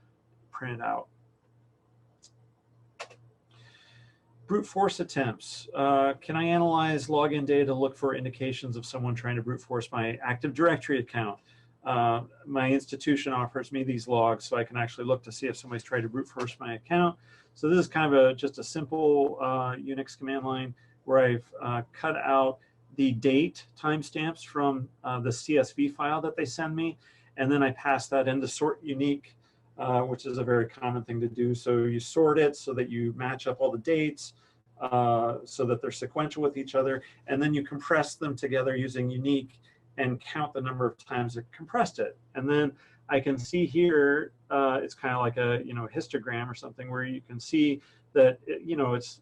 print it out. Brute force attempts. Can I analyze login data to look for indications of someone trying to brute force my Active Directory account? My institution offers me these logs, so I can actually look to see if somebody's tried to brute force my account. So this is kind of just a simple Unix command line where I've cut out the date timestamps from the CSV file that they send me, and then I pass that into sort unique, which is a very common thing to do. So you sort it so that you match up all the dates so that they're sequential with each other, and then you compress them together using unique and count the number of times it compressed it. And then I can see here, it's kind of like a histogram or something where you can see that it's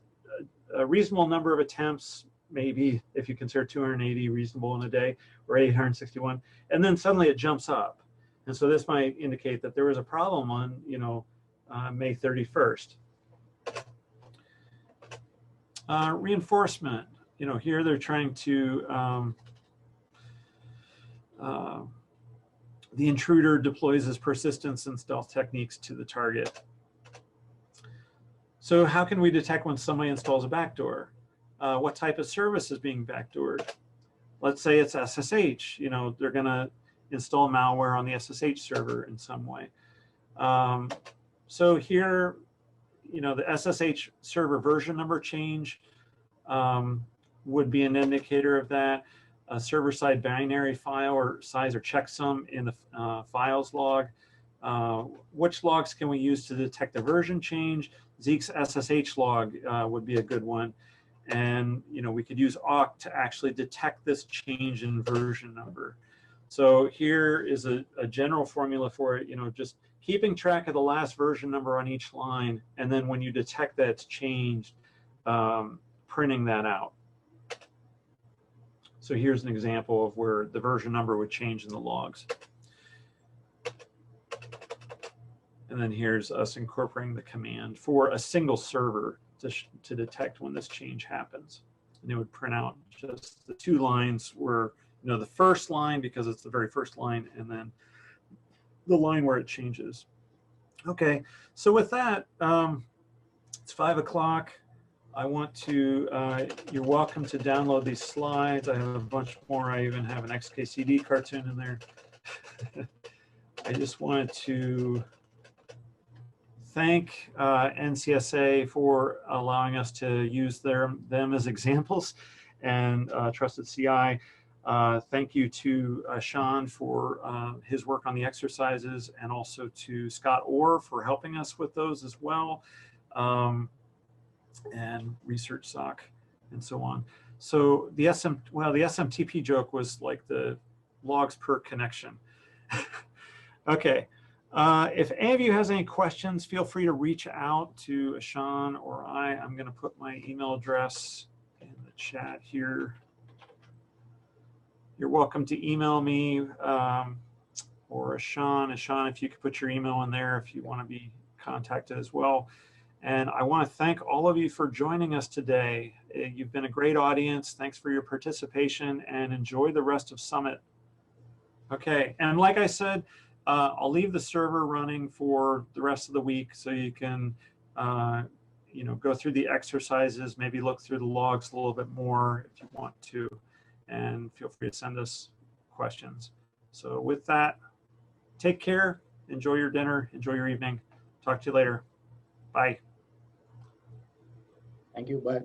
a reasonable number of attempts, maybe if you consider 280 reasonable in a day, or 861, and then suddenly it jumps up. And so this might indicate that there was a problem on May 31st. Reinforcement. Here they're trying to the intruder deploys his persistence and stealth techniques to the target. So how can we detect when somebody installs a backdoor? What type of service is being backdoored? Let's say it's SSH. They're going to install malware on the SSH server in some way. So here, you know, the SSH server version number change would be an indicator of that. A server-side binary file or size or checksum in the files log. Which logs can we use to detect the version change? Zeek's SSH log would be a good one. And you know, we could use awk to actually detect this change in version number. So here is a general formula for it, you know, just keeping track of the last version number on each line, and then when you detect that it's changed, printing that out. So here's an example of where the version number would change in the logs. And then here's us incorporating the command for a single server to detect when this change happens. And it would print out just the 2 lines where, you know, the first line, because it's the very first line, and then the line where it changes. Okay, so with that, it's 5 o'clock. I want to, you're welcome to download these slides. I have a bunch more. I even have an XKCD cartoon in there. I just wanted to thank NCSA for allowing us to use them as examples, and Trusted CI. Thank you to Sean for his work on the exercises, and also to Scott Orr for helping us with those as well, and Research Soc and so on. So the SMTP joke was like the logs per connection. Okay. If any of you has any questions, feel free to reach out to Sean or I. I'm going to put my email address in the chat here. You're welcome to email me or Sean. Sean, if you could put your email in there if you want to be contacted as well. And I want to thank all of you for joining us today. You've been a great audience. Thanks for your participation, and enjoy the rest of Summit. Okay, and like I said, I'll leave the server running for the rest of the week so you can you know, go through the exercises, maybe look through the logs a little bit more if you want to, and feel free to send us questions. So with that, take care, enjoy your dinner, enjoy your evening. Talk to you later. Bye. Thank you. Bye.